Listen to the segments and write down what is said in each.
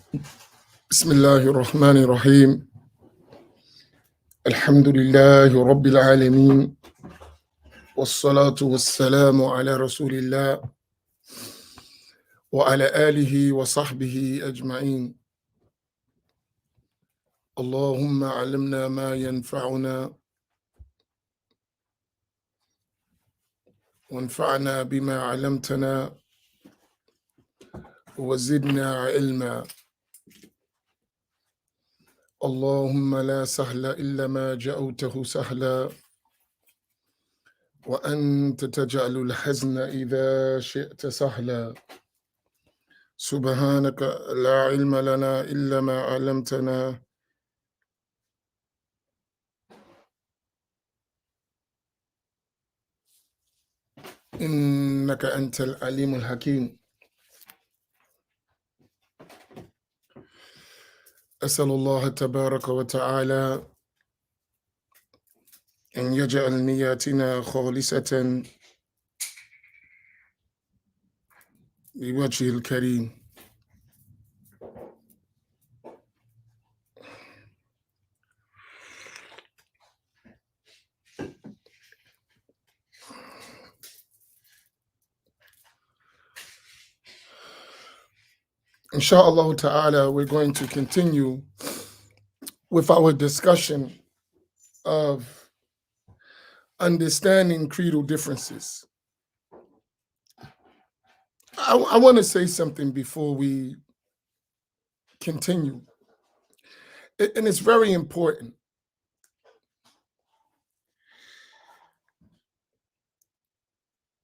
بسم الله الرحمن الرحيم. الحمد لله رب العالمين، والصلاة والسلام على رسول الله وعلى آله وصحبه أجمعين. اللهم علمنا ما ينفعنا وانفعنا بما علمتنا وزدنا علما. اللهم لا سهل إلا ما جعلته سهلا، وأنت تجعل الحزن إذا شئت سهلا. سبحانك لا علم لنا إلا ما علمتنا إنك أنت العليم الحكيم. أسأل الله تبارك وتعالى أن يجعل نياتنا خالصة لوجهه الكريم. Inshallah ta'ala, we're going to continue with our discussion of understanding creedal differences. I want to say something before we continue, and it's very important.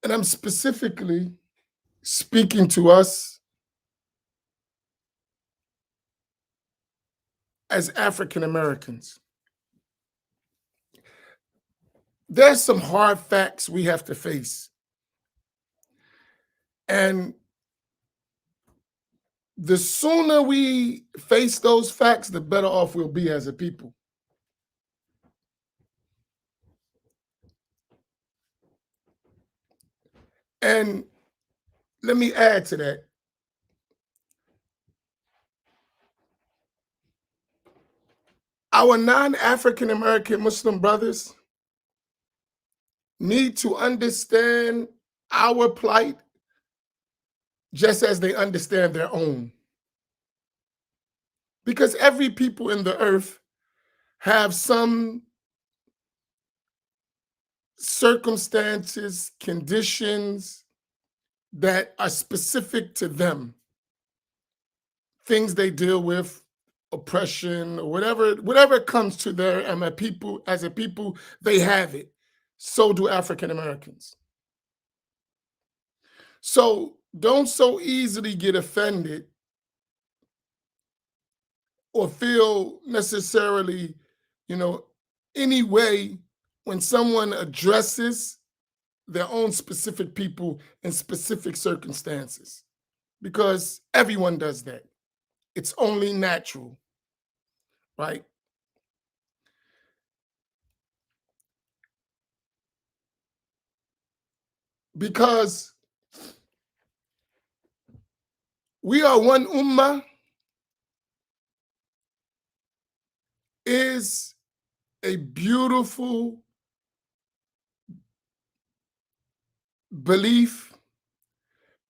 And I'm specifically speaking to us as African Americans. There's some hard facts we have to face. And the sooner we face those facts, the better off we'll be as a people. And let me add to that. Our non-African American Muslim brothers need to understand our plight just as they understand their own. Because every people in the earth have some circumstances, conditions that are specific to them, things they deal with, oppression, or whatever comes to their people, as a people, they have it. So do African Americans. So don't so easily get offended or feel necessarily, any way when someone addresses their own specific people in specific circumstances, because everyone does that. It's only natural, right? Because we are one ummah is a beautiful belief,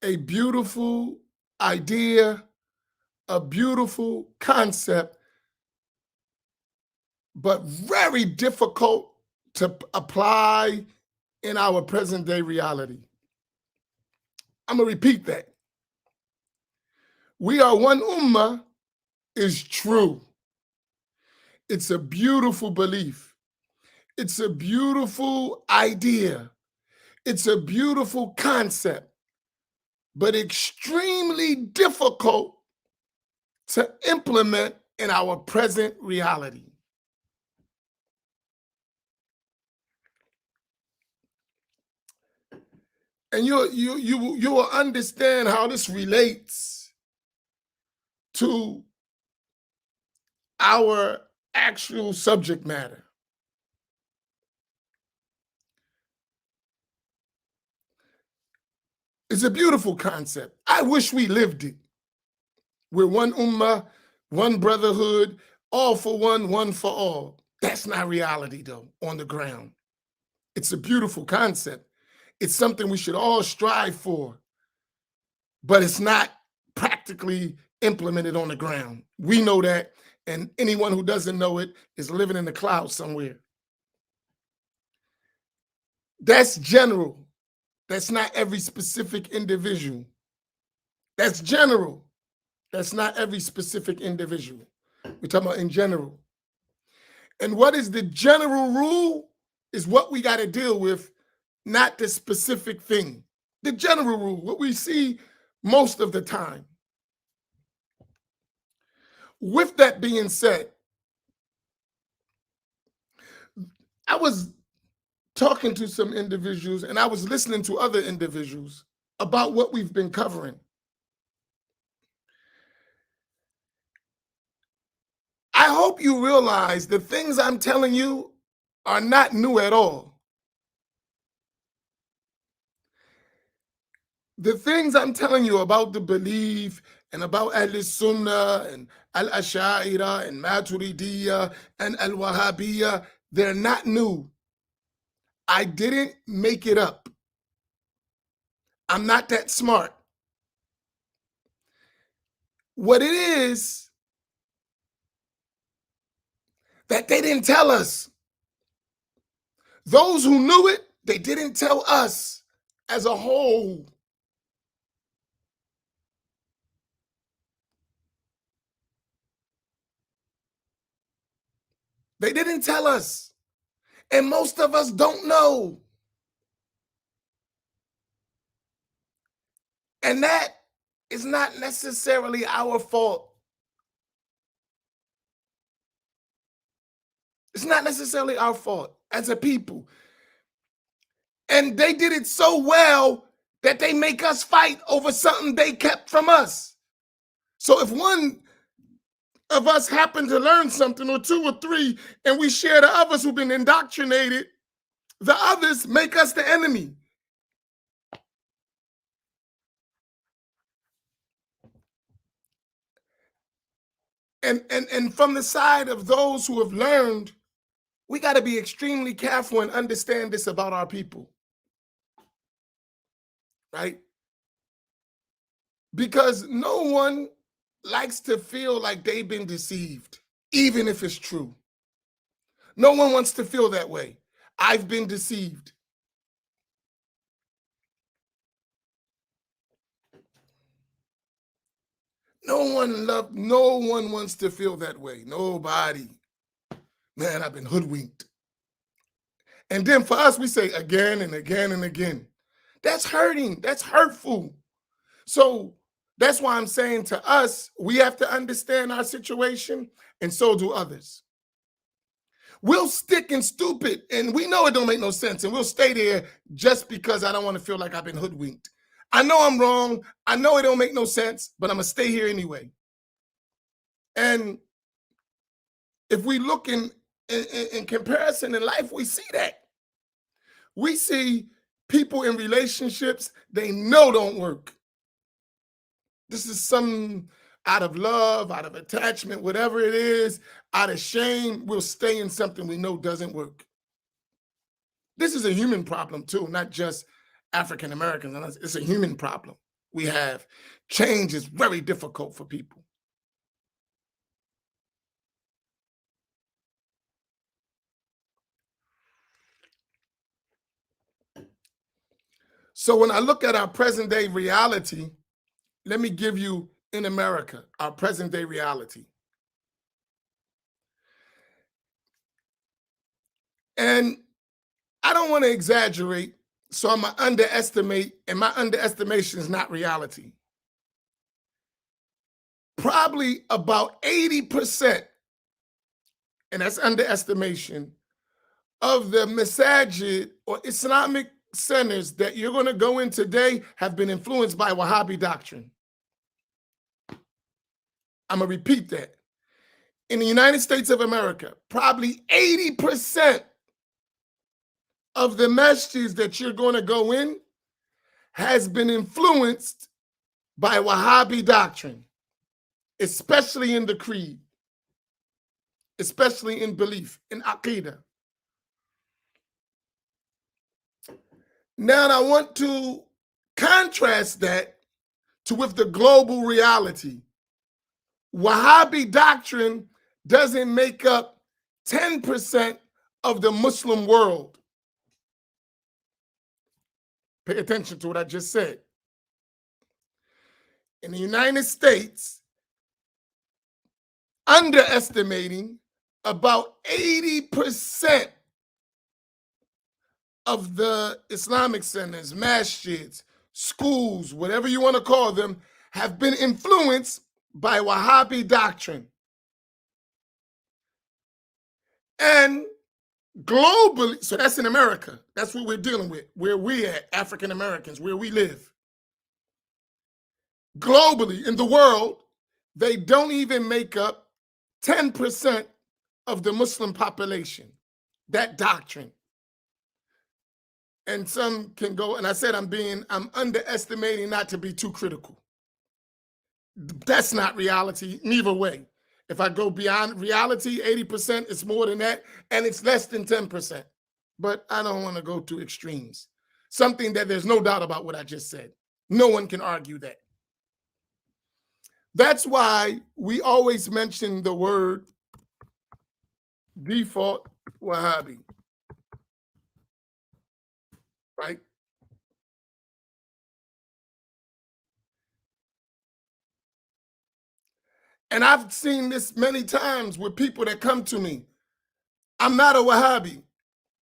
a beautiful idea, a beautiful concept, but very difficult to apply in our present day reality. I'm going to repeat that. We are one ummah is true. It's a beautiful belief. It's a beautiful idea. It's a beautiful concept, but extremely difficult to implement in our present reality. And you will understand how this relates to our actual subject matter. It's a beautiful concept. I wish we lived it, We're one ummah, one brotherhood, all for one for all. That's not reality, though, on the ground. It's a beautiful concept. It's something we should all strive for, but it's not practically implemented on the ground. We know that, and anyone who doesn't know it is living in the clouds somewhere. That's general. That's not every specific individual. That's general. That's not every specific individual. We're talking about in general. And what is the general rule is what we got to deal with, not the specific thing. The general rule, what we see most of the time. With that being said, I was talking to some individuals and I was listening to other individuals about what we've been covering. I hope you realize the things I'm telling you are not new at all. The things I'm telling you about the belief and about Al-Sunnah and Al-Ash'ira and Maturidiyya and Al-Wahhabiyya, they're not new. I didn't make it up. I'm not that smart. What it is that they didn't tell us. Those who knew it, they didn't tell us as a whole. They didn't tell us. And most of us don't know. And that is not necessarily our fault. It's not necessarily our fault as a people. And they did it so well that they make us fight over something they kept from us. So if one of us happen to learn something, or two or three, and we share the others who've been indoctrinated, the others make us the enemy. And from the side of those who have learned, we got to be extremely careful and understand this about our people, right? Because no one likes to feel like they've been deceived, even if it's true. No one wants to feel that way. I've been deceived. No one wants to feel that way. Nobody. Man, I've been hoodwinked. And then for us, we say again and again and again. That's hurting. That's hurtful. So that's why I'm saying to us, we have to understand our situation, and so do others. We'll stick and stupid, and we know it don't make no sense, and we'll stay there just because I don't want to feel like I've been hoodwinked. I know I'm wrong. I know it don't make no sense, but I'm going to stay here anyway. And if we look in comparison in life, we see that. We see people in relationships they know don't work. This is some out of love, out of attachment, whatever it is, out of shame, we'll stay in something we know doesn't work. This is a human problem too, not just African Americans. It's a human problem we have. Change is very difficult for people. So when I look at our present day reality, let me give you in America, our present day reality. And I don't want to exaggerate, so I'm going to underestimate, and my underestimation is not reality. Probably about 80%, and that's underestimation, of the masajid or Islamic centers that you're going to go in today have been influenced by Wahhabi doctrine. I'm going to repeat that. In the United States of America, probably 80% of the masjids that you're going to go in has been influenced by Wahhabi doctrine. especially in the creed, especially in belief, in aqidah. Now, I want to contrast that to with the global reality. Wahhabi doctrine doesn't make up 10% of the Muslim world. Pay attention to what I just said. In the United States, underestimating about 80% of the Islamic centers, masjids, schools, whatever you want to call them, have been influenced by Wahhabi doctrine. And globally, so that's in America. That's what we're dealing with, where we at, African Americans, where we live. Globally, in the world, they don't even make up 10% of the Muslim population, that doctrine. And some can go, and I said I'm underestimating, not to be too critical. That's not reality, neither way. If I go beyond reality, 80% is more than that, and it's less than 10%. But I don't want to go to extremes. Something that there's no doubt about what I just said. No one can argue that. That's why we always mention the word default Wahhabi, right? And I've seen this many times with people that come to me. I'm not a Wahhabi.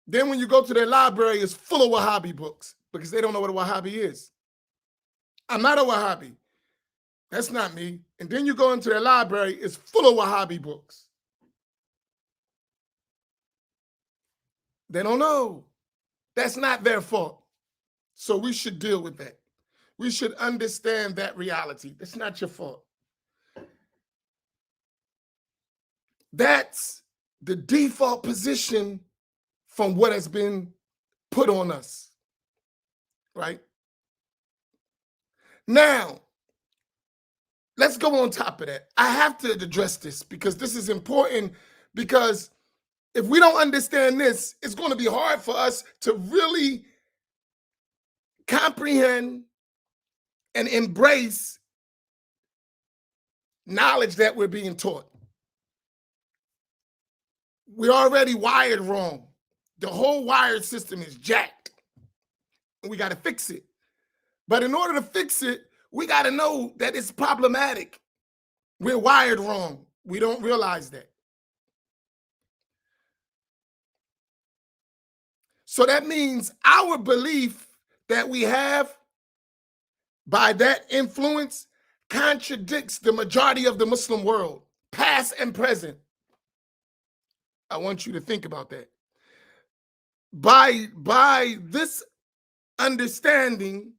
Then when you go to their library, it's full of Wahhabi books because they don't know what a Wahhabi is. I'm not a Wahhabi. That's not me. And then you go into their library, it's full of Wahhabi books. They don't know. That's not their fault. So we should deal with that. We should understand that reality. That's not your fault. That's the default position from what has been put on us, right? Now, let's go on top of that. I have to address this because this is important, because if we don't understand this, it's going to be hard for us to really comprehend and embrace knowledge that we're being taught. We're already wired wrong. The whole wired system is jacked. And we got to fix it. But in order to fix it, we got to know that it's problematic. We're wired wrong. We don't realize that. So that means our belief that we have by that influence contradicts the majority of the Muslim world, past and present. I want you to think about that. By this understanding,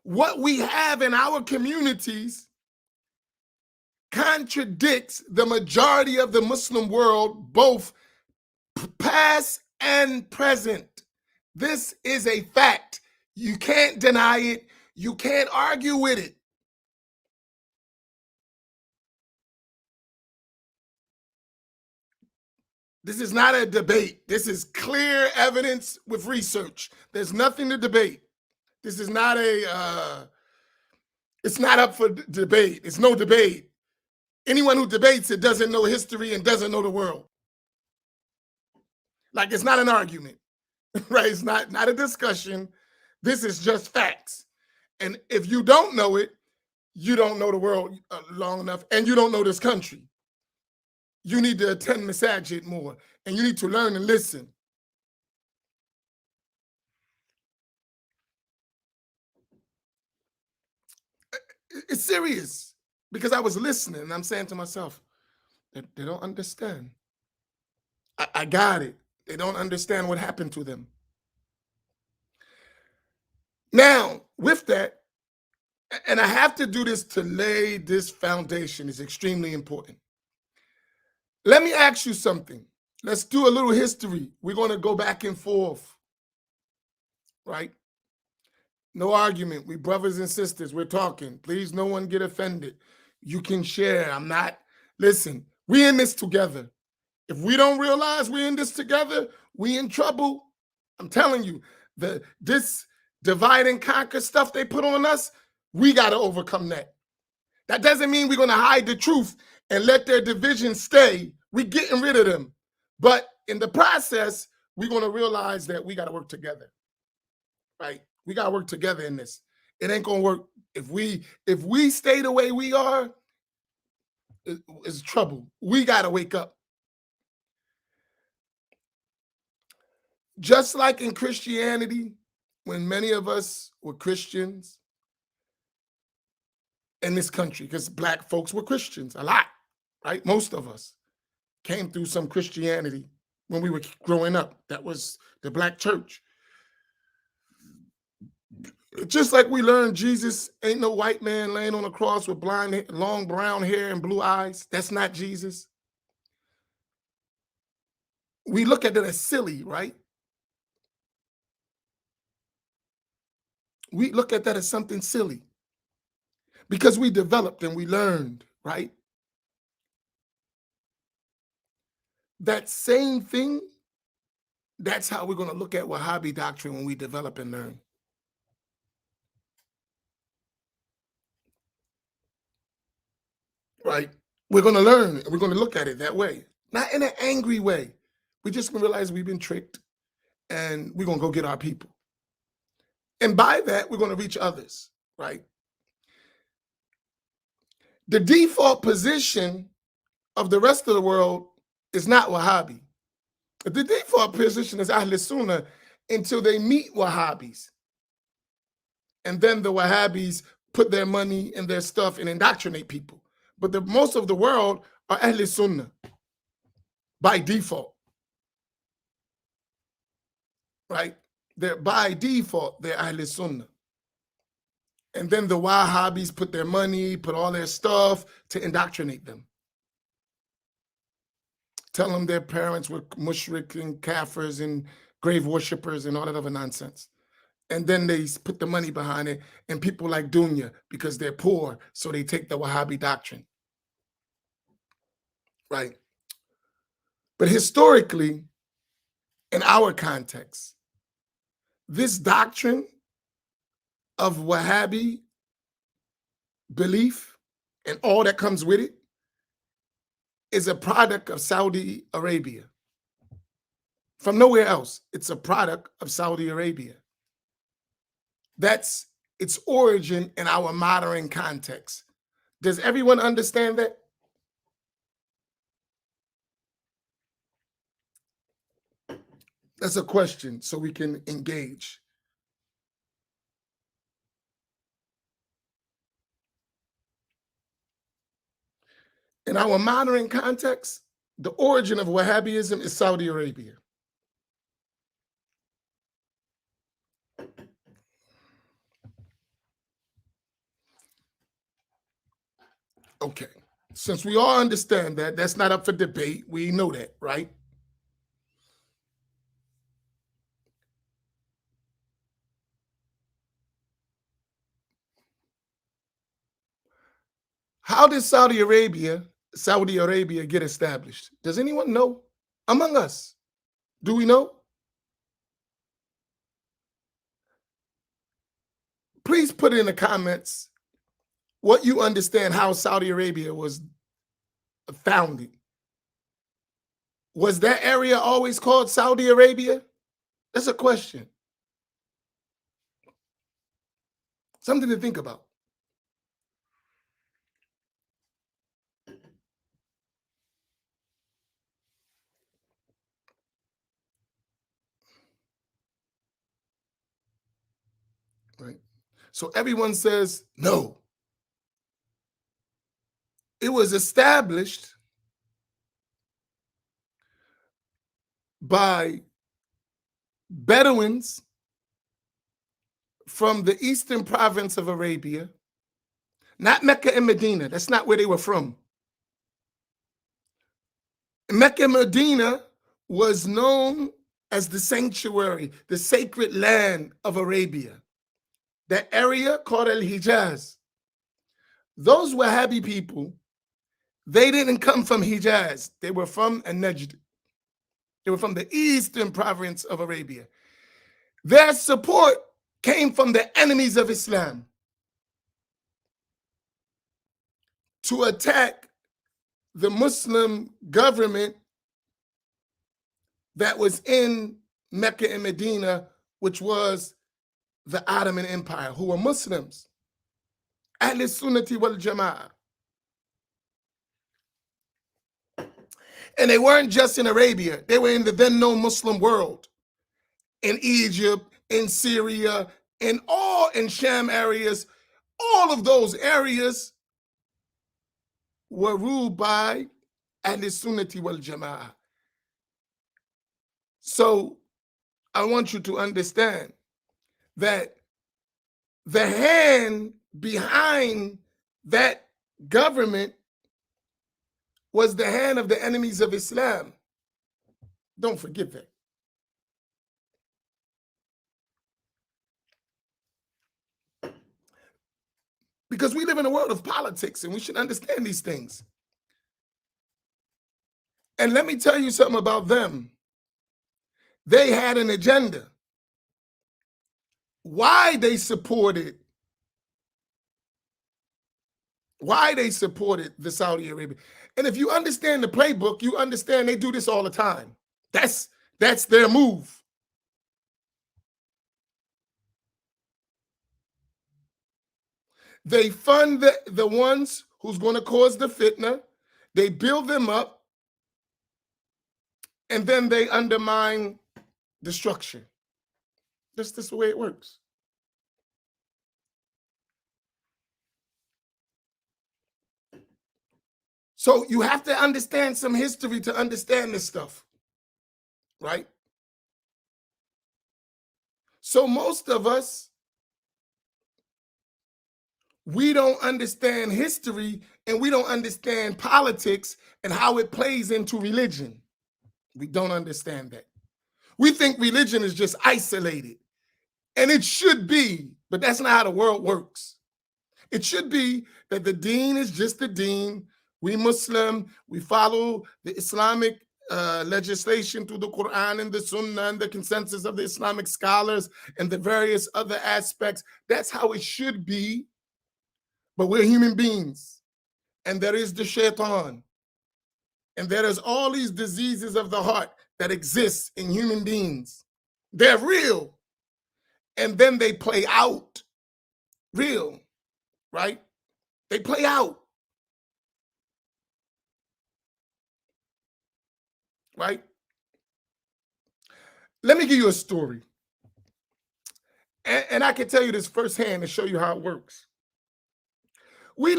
what we have in our communities contradicts the majority of the Muslim world, both past and present. This is a fact. You can't deny it. You can't argue with it. This is not a debate. This is clear evidence with research. There's nothing to debate. This is not it's not up for debate. It's no debate. Anyone who debates it doesn't know history and doesn't know the world. Like, it's not an argument, right? It's not a discussion. This is just facts. And if you don't know it, you don't know the world long enough, and you don't know this country. You need to attend masajid more, and you need to learn and listen. It's serious, because I was listening, and I'm saying to myself, they don't understand. I got it. They don't understand what happened to them. Now, with that, and I have to do this to lay this foundation, is extremely important. Let me ask you something. Let's do a little history. We're going to go back and forth, right? No argument. We brothers and sisters. We're talking. Please, no one get offended. You can share. I'm not, listen, we in this together. If we don't realize we're in this together, we in trouble. I'm telling you, this divide and conquer stuff they put on us, we got to overcome that. That doesn't mean we're going to hide the truth and let their division stay. We're getting rid of them. But in the process, we're going to realize that we got to work together, right? We got to work together in this. It ain't going to work. If we stay the way we are, it's trouble. We got to wake up. Just like in Christianity, when many of us were Christians in this country, because Black folks were Christians a lot, right? Most of us came through some Christianity when we were growing up. That was the Black church. Just like we learned Jesus ain't no white man laying on a cross with long brown hair and blue eyes. That's not Jesus. We look at it as silly, right? We look at that as something silly because we developed and we learned, right? That same thing, that's how we're going to look at Wahhabi doctrine when we develop and learn. Right? We're going to learn and we're going to look at it that way. Not in an angry way. We're just going to realize we've been tricked and we're going to go get our people. And by that, we're going to reach others, right? The default position of the rest of the world is not Wahhabi. The default position is Ahl Sunnah until they meet Wahhabis. And then the Wahhabis put their money and their stuff and indoctrinate people. But most of the world are Ahl Sunnah by default. Right? By default, they're Ahl Sunnah. And then the Wahhabis put their money, put all their stuff to indoctrinate them. Tell them their parents were mushrik and kafirs and grave worshippers and all that other nonsense. And then they put the money behind it, and people like Dunya because they're poor, so they take the Wahhabi doctrine. Right? But historically, in our context, this doctrine of Wahhabi belief and all that comes with it is a product of Saudi Arabia. From nowhere else. It's a product of Saudi Arabia. That's its origin in our modern context. Does everyone understand that? That's a question so we can engage. In our modern context, the origin of Wahhabism is Saudi Arabia. Okay, since we all understand that, that's not up for debate. We know that, right? How did Saudi Arabia get established? Does anyone know? Among us, do we know? Please put in the comments what you understand how Saudi Arabia was founded. Was that area always called Saudi Arabia? That's a question. Something to think about. Right? So everyone says no. It was established by Bedouins from the eastern province of Arabia, not Mecca and Medina. That's not where they were from. Mecca and Medina was known as the sanctuary, the sacred land of Arabia. That area called Al-Hijaz. Those Wahhabi people, they didn't come from Hijaz. They were from Najd. They were from the eastern province of Arabia. Their support came from the enemies of Islam to attack the Muslim government that was in Mecca and Medina, which was the Ottoman Empire, who were Muslims. Ahl Sunnati wal Jama'ah. And they weren't just in Arabia. They were in the then known Muslim world, in Egypt, in Syria, in Sham areas. All of those areas were ruled by Ahl Sunnati wal Jama'ah. So I want you to understand that the hand behind that government was the hand of the enemies of Islam. Don't forget that. Because we live in a world of politics and we should understand these things. And let me tell you something about them. They had an agenda. Why they supported the Saudi Arabia. And if you understand the playbook, you understand they do this all the time. That's their move. They fund the ones who's going to cause the fitna. They build them up. And then they undermine the structure. That's just the way it works. So you have to understand some history to understand this stuff, right? So most of us, we don't understand history and we don't understand politics and how it plays into religion. We don't understand that. We think religion is just isolated, and it should be, but that's not how the world works. It should be that the deen is just the deen. We Muslim, we follow the Islamic legislation through the Quran and the Sunnah and the consensus of the Islamic scholars and the various other aspects. That's how it should be. But we're human beings, and there is the shaitan, and there is all these diseases of the heart that exist in human beings. They're real, and then they play out real, right? They play out, right? Let me give you a story. And I can tell you this firsthand to show you how it works. We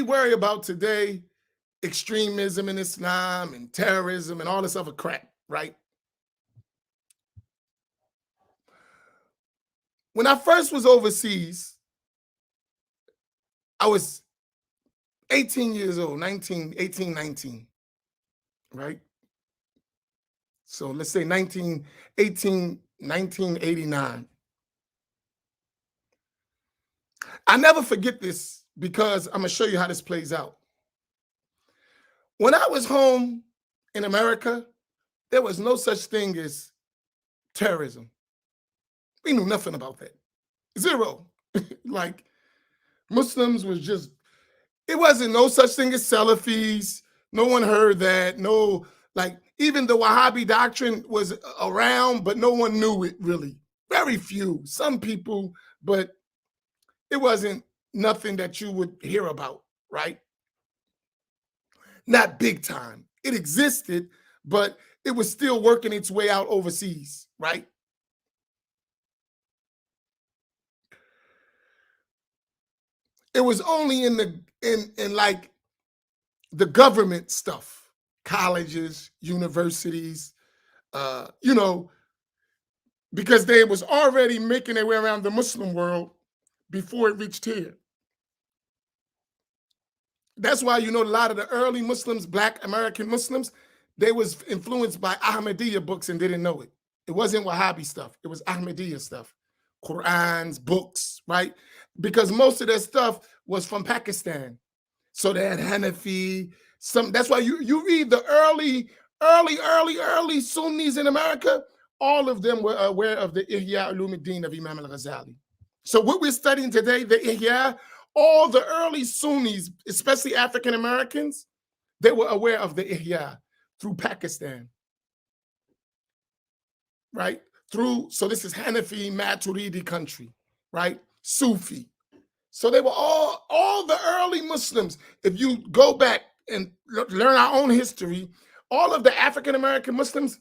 worry about today extremism in Islam and terrorism and all this other crap, right? When I first was overseas, I was 18 years old, 19, right? So let's say 1989. I never forget this because I'm going to show you how this plays out. When I was home in America, there was no such thing as terrorism. We knew nothing about that. Zero. Like Muslims was just, it wasn't no such thing as Salafis. No one heard that. No, like even the Wahhabi doctrine was around, but no one knew it really. Very few, some people, but it wasn't nothing that you would hear about, right? Not big time. It existed, but it was still working its way out overseas, right? It was only in like the government stuff, colleges, universities, because they was already making their way around the Muslim world before it reached here. That's why, a lot of the early Muslims, Black American Muslims, they was influenced by Ahmadiyya books and didn't know it. It wasn't Wahhabi stuff. It was Ahmadiyya stuff, Qurans, books, right? Because most of their stuff was from Pakistan. So they had Hanafi. That's why you read the early Sunnis in America. All of them were aware of the Ihya Ulumuddin of Imam al-Ghazali. So what we're studying today, the Ihya, all the early Sunnis, especially African Americans, they were aware of the Ihya through Pakistan, right? So this is Hanafi, Maturidi country, right? Sufi. So they were all the early Muslims. If you go back and learn our own history, all of the African American Muslims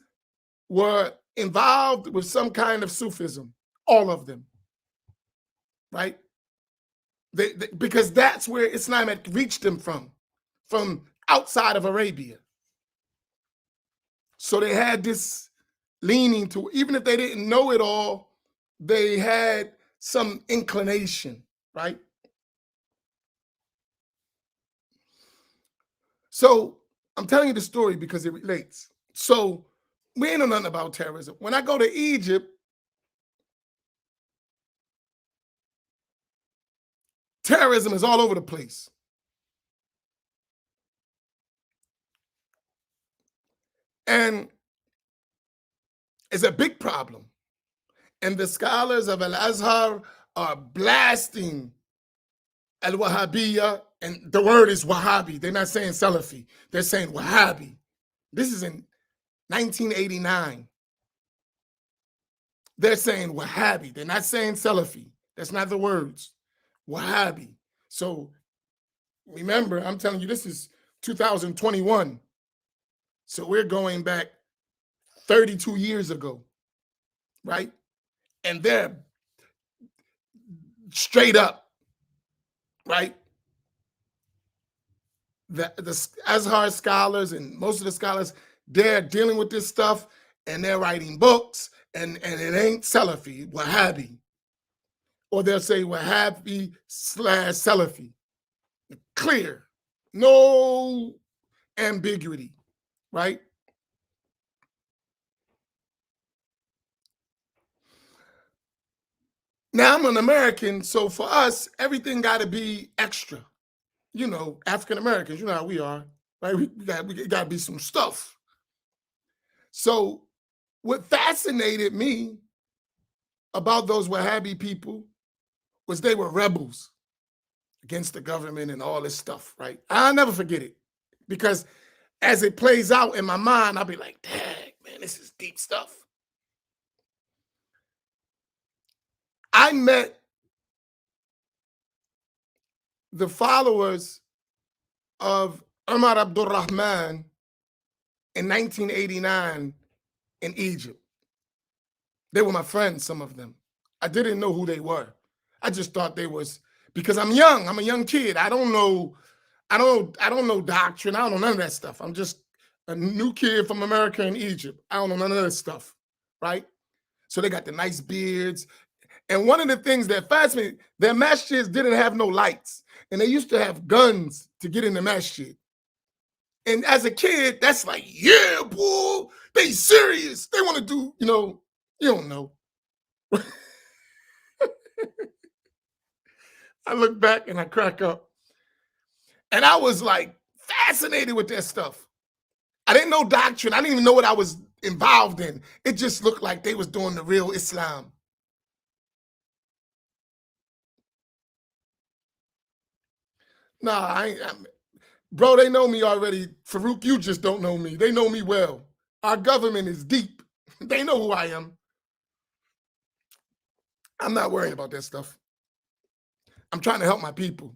were involved with some kind of Sufism, all of them, right? Because that's where Islam had reached them from outside of Arabia. So they had this leaning to, even if they didn't know it all, they had some inclination, right? So I'm telling you the story because it relates. So we ain't know nothing about terrorism. When I go to Egypt, terrorism is all over the place. And it's a big problem. And the scholars of Al-Azhar are blasting Al-Wahhabiyya, and the word is Wahhabi. They're not saying Salafi. They're saying Wahhabi. This is in 1989. They're saying Wahhabi. They're not saying Salafi. That's not the words. Wahhabi. So remember, I'm telling you, this is 2021. So we're going back 32 years ago, right? And they're straight up, right? The Azhar scholars and most of the scholars, they're dealing with this stuff and they're writing books, and it ain't Salafi, Wahhabi. Or they'll say Wahhabi / Salafi. Clear, no ambiguity, right? Now I'm an American, so for us, everything got to be extra. You know, African Americans, you know how we are, right? We got to be some stuff. So what fascinated me about those Wahhabi people was they were rebels against the government and all this stuff, right? I'll never forget it, because as it plays out in my mind, I'll be like, dang, man, this is deep stuff. I met the followers of Umar Abdul Rahman in 1989 in Egypt. They were my friends, some of them. I didn't know who they were. I just thought they was, because I'm young. I'm a young kid. I don't know doctrine. I don't know none of that stuff. I'm just a new kid from America and Egypt. I don't know none of that stuff, right? So they got the nice beards. And one of the things that fascinated me, their masjids didn't have no lights. And they used to have guns to get in the masjid. And as a kid, that's like, yeah, boy, they serious. They want to do, you don't know. I look back and I crack up. And I was like fascinated with that stuff. I didn't know doctrine. I didn't even know what I was involved in. It just looked like they was doing the real Islam. Nah, bro, they know me already. Farouk, you just don't know me. They know me well. Our government is deep. They know who I am. I'm not worried about that stuff. I'm trying to help my people.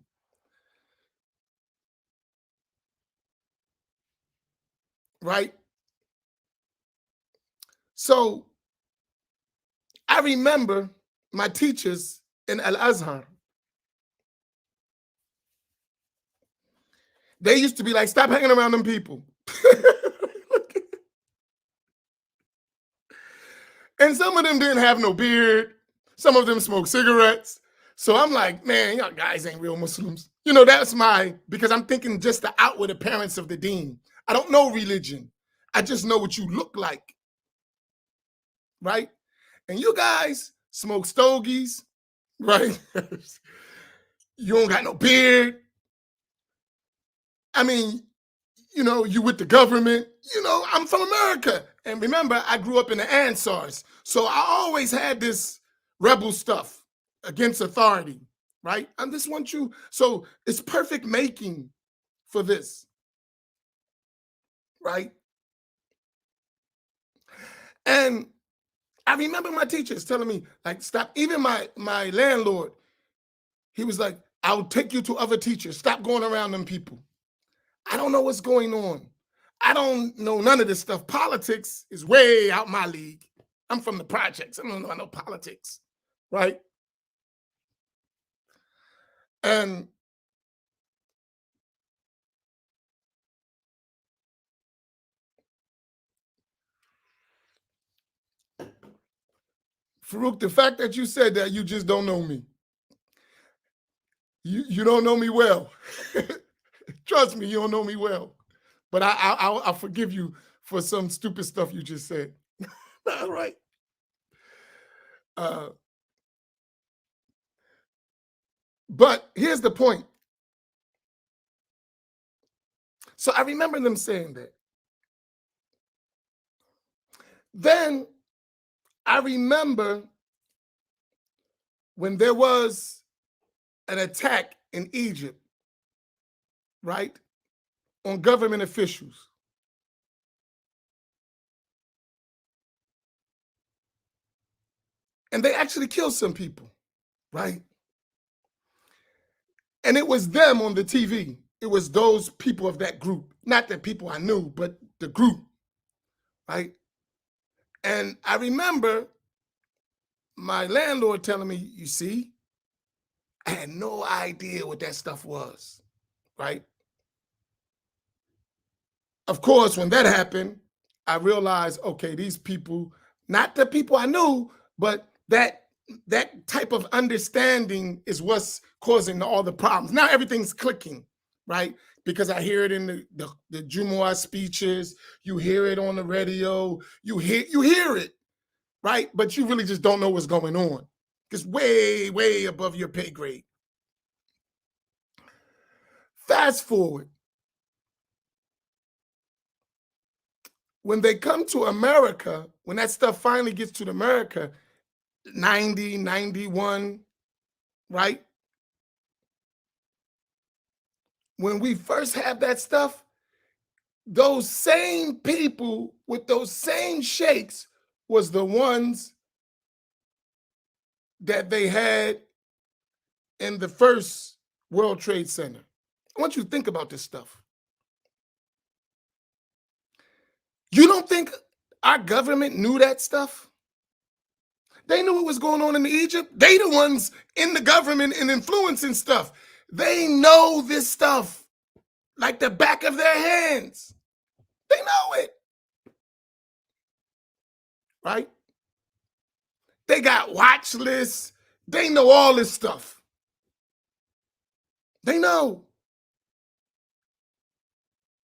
Right? So I remember my teachers in Al-Azhar. They used to be like, stop hanging around them people. And some of them didn't have no beard. Some of them smoked cigarettes. So I'm like, man, y'all guys ain't real Muslims. That's because I'm thinking just the outward appearance of the deen. I don't know religion. I just know what you look like. Right? And you guys smoke stogies, right? You don't got no beard. I mean, you with the government. I'm from America. And remember, I grew up in the Ansars. So I always had this rebel stuff against authority, right? I just want you. So it's perfect making for this, right? And I remember my teachers telling me, like, stop. Even my landlord, he was like, I'll take you to other teachers. Stop going around them people. I don't know what's going on. I don't know none of this stuff. Politics is way out my league. I'm from the projects. I don't know politics, right? And Farouk, the fact that you said that, you just don't know me. You don't know me well. Trust me, you don't know me well. But I'll forgive you for some stupid stuff you just said. All right. Uh, but here's the point. So I remember them saying that. Then I remember when there was an attack in Egypt, right, on government officials. And they actually killed some people, right? And it was them on the TV. It was those people of that group, not the people I knew, but the group, right? And I remember my landlord telling me, you see, I had no idea what that stuff was, right? Of course, when that happened, I realized, okay, these people, not the people I knew, but that type of understanding is what's causing all the problems. Now everything's clicking, right? Because I hear it in the Jumu'ah speeches, you hear it on the radio, you hear it, right? But you really just don't know what's going on. It's way, way above your pay grade. Fast forward. When they come to America, when that stuff finally gets to America, 90, 91, right? When we first have that stuff, those same people with those same sheikhs was the ones that they had in the first World Trade Center. I want you to think about this stuff. You don't think our government knew that stuff? They knew what was going on in Egypt. They the ones in the government and influencing stuff. They know this stuff like the back of their hands. They know it, right? They got watch lists. They know all this stuff. They know.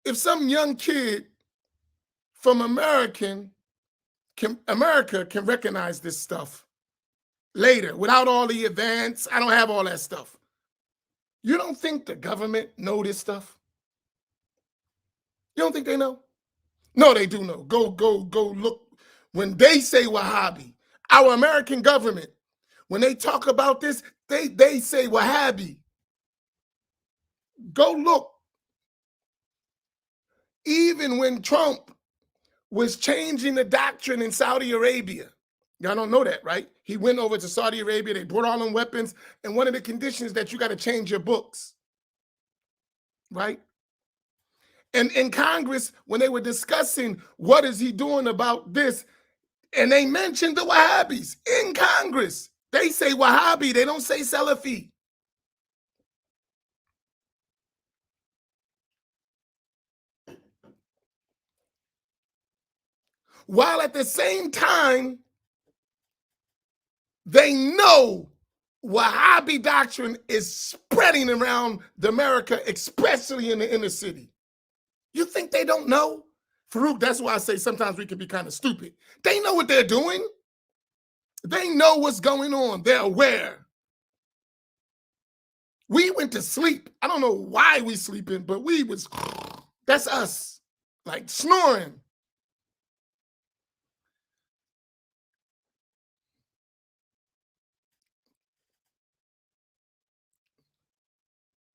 If some young kid from America can recognize this stuff later without all the advance, I don't have all that stuff. You don't think the government know this stuff? You don't think they know? No, they do know. Go look. When they say Wahhabi, our American government, when they talk about this, they say Wahhabi. Go look. Even when Trump was changing the doctrine in Saudi Arabia, y'all don't know that, right? He went over to Saudi Arabia, they brought all them weapons, and one of the conditions that you got to change your books, right? And in Congress, when they were discussing what is he doing about this, and they mentioned the Wahhabis in Congress. They say Wahhabi, they don't say Salafi. While at the same time, they know Wahhabi doctrine is spreading around America, especially in the inner city. You think they don't know? Farouk, that's why I say sometimes we can be kind of stupid. They know what they're doing. They know what's going on. They're aware. We went to sleep. I don't know why we sleeping, but we was, that's us, like snoring.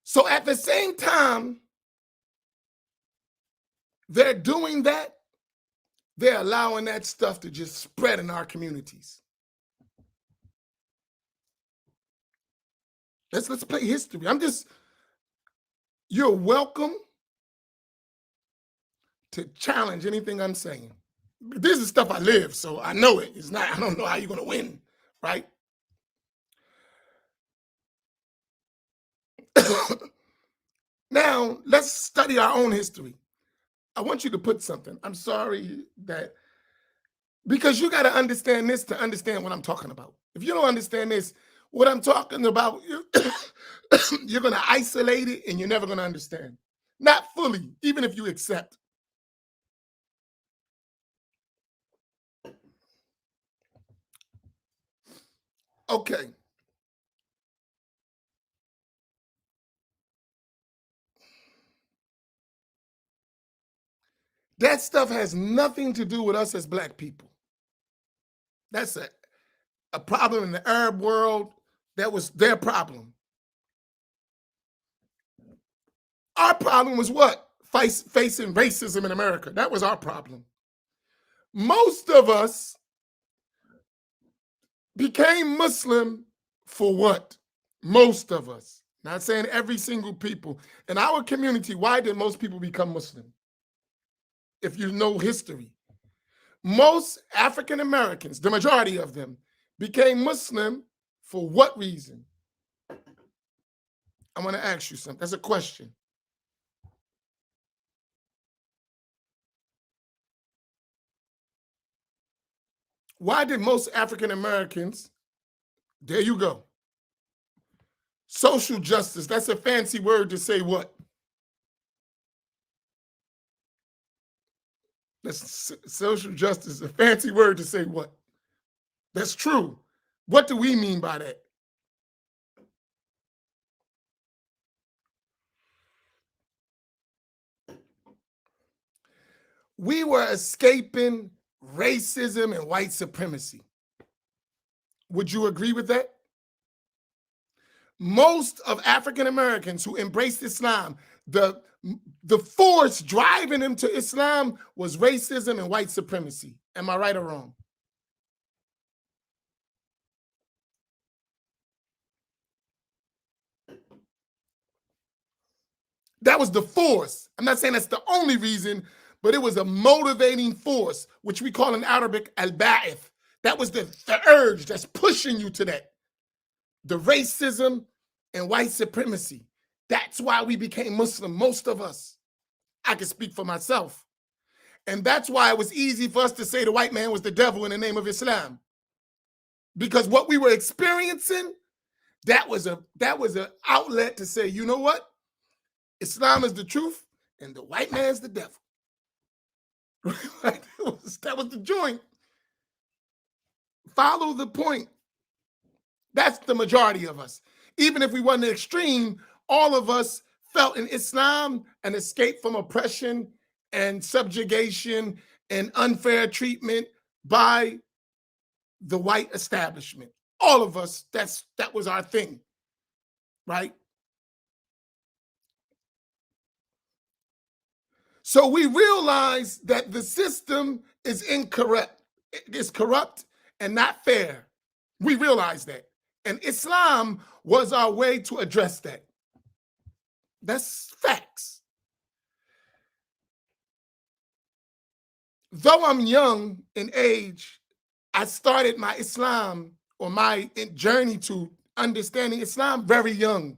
So at the same time, they're doing that, they're allowing that stuff to just spread in our communities. Let's play history. You're welcome to challenge anything I'm saying. This is stuff I live, so I know it. It's not, I don't know how you're gonna win, right? Now, let's study our own history. I want you to put something. I'm sorry that, because you got to understand this to understand what I'm talking about. If you don't understand this, what I'm talking about, you're going to isolate it and you're never going to understand. Not fully, even if you accept. Okay. That stuff has nothing to do with us as Black people. That's a problem in the Arab world. That was their problem. Our problem was what? Facing racism in America. That was our problem. Most of us became Muslim for what? Most of us. Not saying every single people. In our community, why did most people become Muslim? If you know history. Most African Americans, the majority of them, became Muslim for what reason? I want to ask you something. That's a question. Why did most African Americans, there you go. Social justice, that's a fancy word to say what? That's social justice, a fancy word to say what? That's true. What do we mean by that? We were escaping racism and white supremacy. Would you agree with that? Most of African Americans who embraced Islam, the force driving them to Islam was racism and white supremacy. Am I right or wrong? That was the force. I'm not saying that's the only reason, but it was a motivating force, which we call in Arabic al-ba'ith. That was the urge that's pushing you to that. The racism and white supremacy. That's why we became Muslim, most of us. I can speak for myself. And that's why it was easy for us to say the white man was the devil in the name of Islam. Because what we were experiencing, that was an outlet to say, you know what? Islam is the truth and the white man's the devil. That was the joint. Follow the point. That's the majority of us. Even if we weren't the extreme, all of us felt in Islam an escape from oppression and subjugation and unfair treatment by the white establishment. All of us, that was our thing, right? So we realize that the system is incorrect, it's corrupt and not fair. We realize that. And Islam was our way to address that. That's facts. Though I'm young in age, I started my Islam or my journey to understanding Islam very young.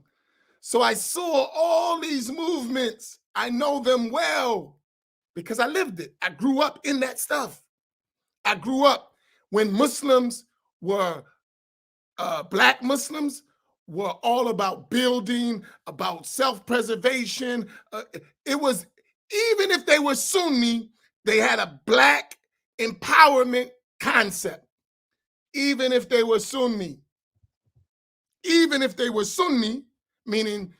So I saw all these movements. I know them well because I lived it. I grew up in that stuff. I grew up when Muslims were, Black Muslims were all about building, about self-preservation. It was, even if they were Sunni, they had a Black empowerment concept. Even if they were Sunni. Even if they were Sunni, meaning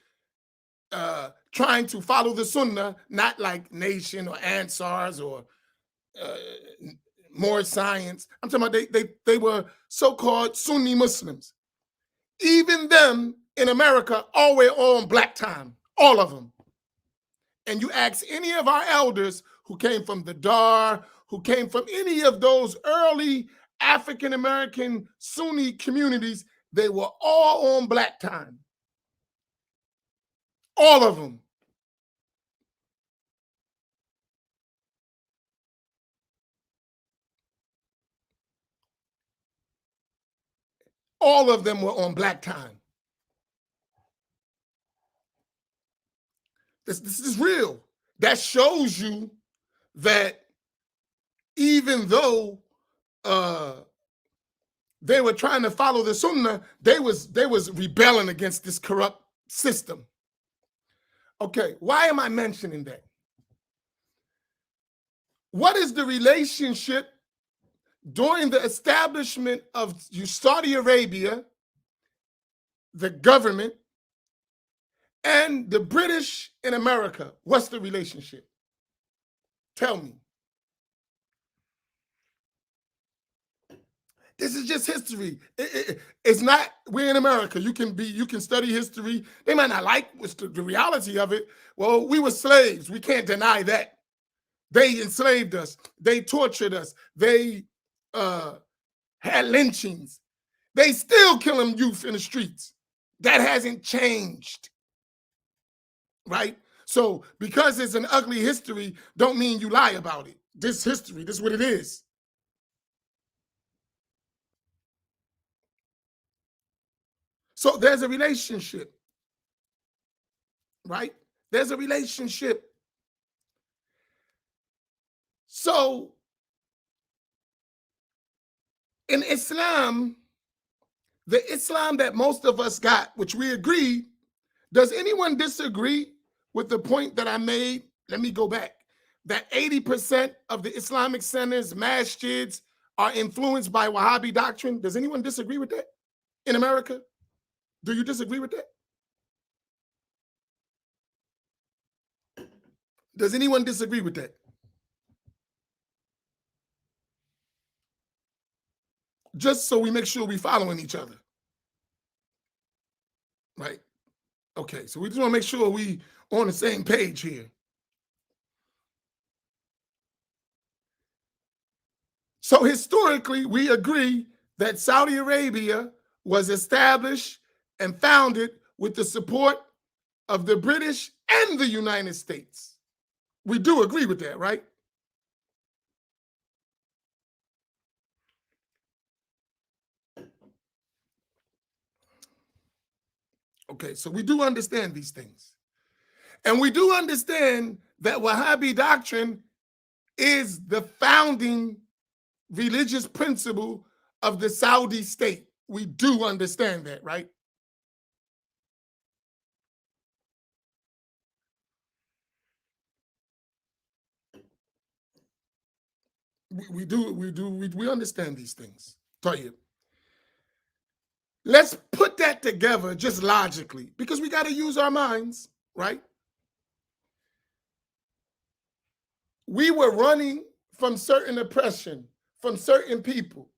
trying to follow the Sunnah, not like Nation or Ansars or uh, more science. I'm talking about they were so-called Sunni Muslims. Even them in America always on black time, all of them. And you ask any of our elders who came from the Dar, who came from any of those early African American Sunni communities, they were all on black time. All of them. All of them were on black time. This is real. That shows you that even though they were trying to follow the Sunnah, they was rebelling against this corrupt system. Okay, why am I mentioning that? What is the relationship during the establishment of Saudi Arabia, the government, and the British in America? What's the relationship? Tell me. This is just history. It's not, we're in America. You can study history. They might not like what's the reality of it. Well, we were slaves. We can't deny that. They enslaved us. They tortured us. They had lynchings. They still killing youth in the streets. That hasn't changed, right? So because it's an ugly history, don't mean you lie about it. This history, this is what it is. So there's a relationship, right? There's a relationship. So in Islam, the Islam that most of us got, which we agree, does anyone disagree with the point that I made? Let me go back. That 80% of the Islamic centers, masjids, are influenced by Wahhabi doctrine. Does anyone disagree with that in America? Do you disagree with that? Does anyone disagree with that? Just so we make sure we're following each other. Right? Okay, so we just want to make sure we on the same page here. So historically, we agree that Saudi Arabia was established and founded with the support of the British and the United States. We do agree with that, right? Okay, so we do understand these things. And we do understand that Wahhabi doctrine is the founding religious principle of the Saudi state. We do understand that, right? We understand these things. Tell you. Let's put that together just logically, because we got to use our minds, right? We were running from certain oppression, from certain people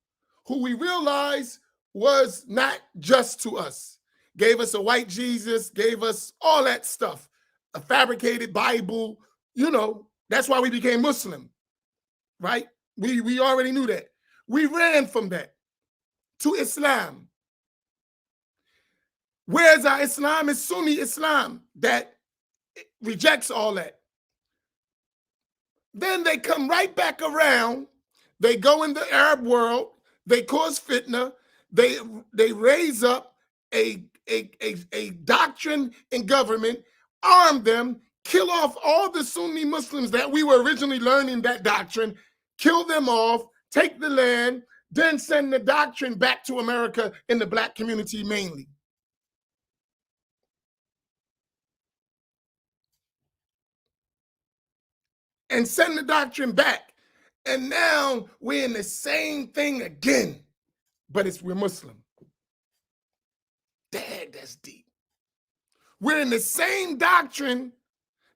who we realized was not just to us. Gave us a white Jesus, gave us all that stuff, a fabricated Bible, that's why we became Muslim, right? We already knew that. We ran from that to Islam. Where's our Islam? It's Sunni Islam that rejects all that. Then they come right back around. They go in the Arab world. They cause fitna. They raise up a doctrine in government, arm them, kill off all the Sunni Muslims that we were originally learning that doctrine, kill them off, take the land, then send the doctrine back to America in the black community mainly. And send the doctrine back. And now we're in the same thing again, but we're Muslim. Dang, that's deep. We're in the same doctrine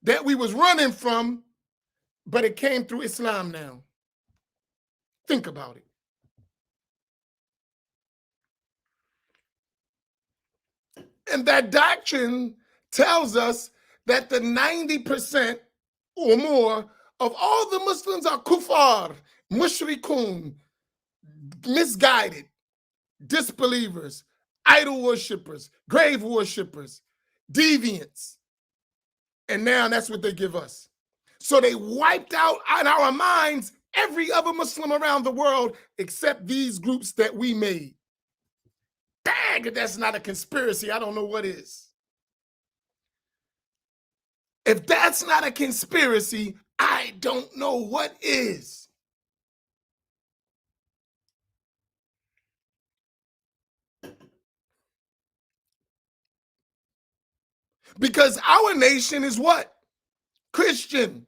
that we was running from, but it came through Islam now. Think about it. And that doctrine tells us that the 90% or more of all the Muslims are kuffar, mushrikun, misguided, disbelievers, idol worshippers, grave worshippers, deviants. And now that's what they give us. So they wiped out in our minds every other Muslim around the world except these groups that we made. Dang, if that's not a conspiracy, I don't know what is. If that's not a conspiracy, I don't know what is. Because our nation is what? Christian.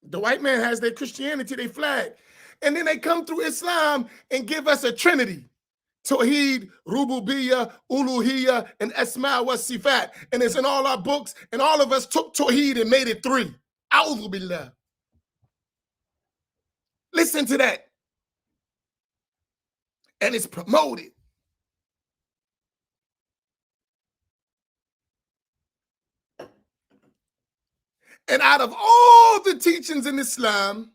The white man has their Christianity, they flag. And then they come through Islam and give us a trinity. Tawheed, Rububiyyah, Uluhiyyah, and Asma wa Sifat. And it's in all our books, and all of us took Tawheed and made it 3. A'udhu billah. Listen to that. And it's promoted. And out of all the teachings in Islam,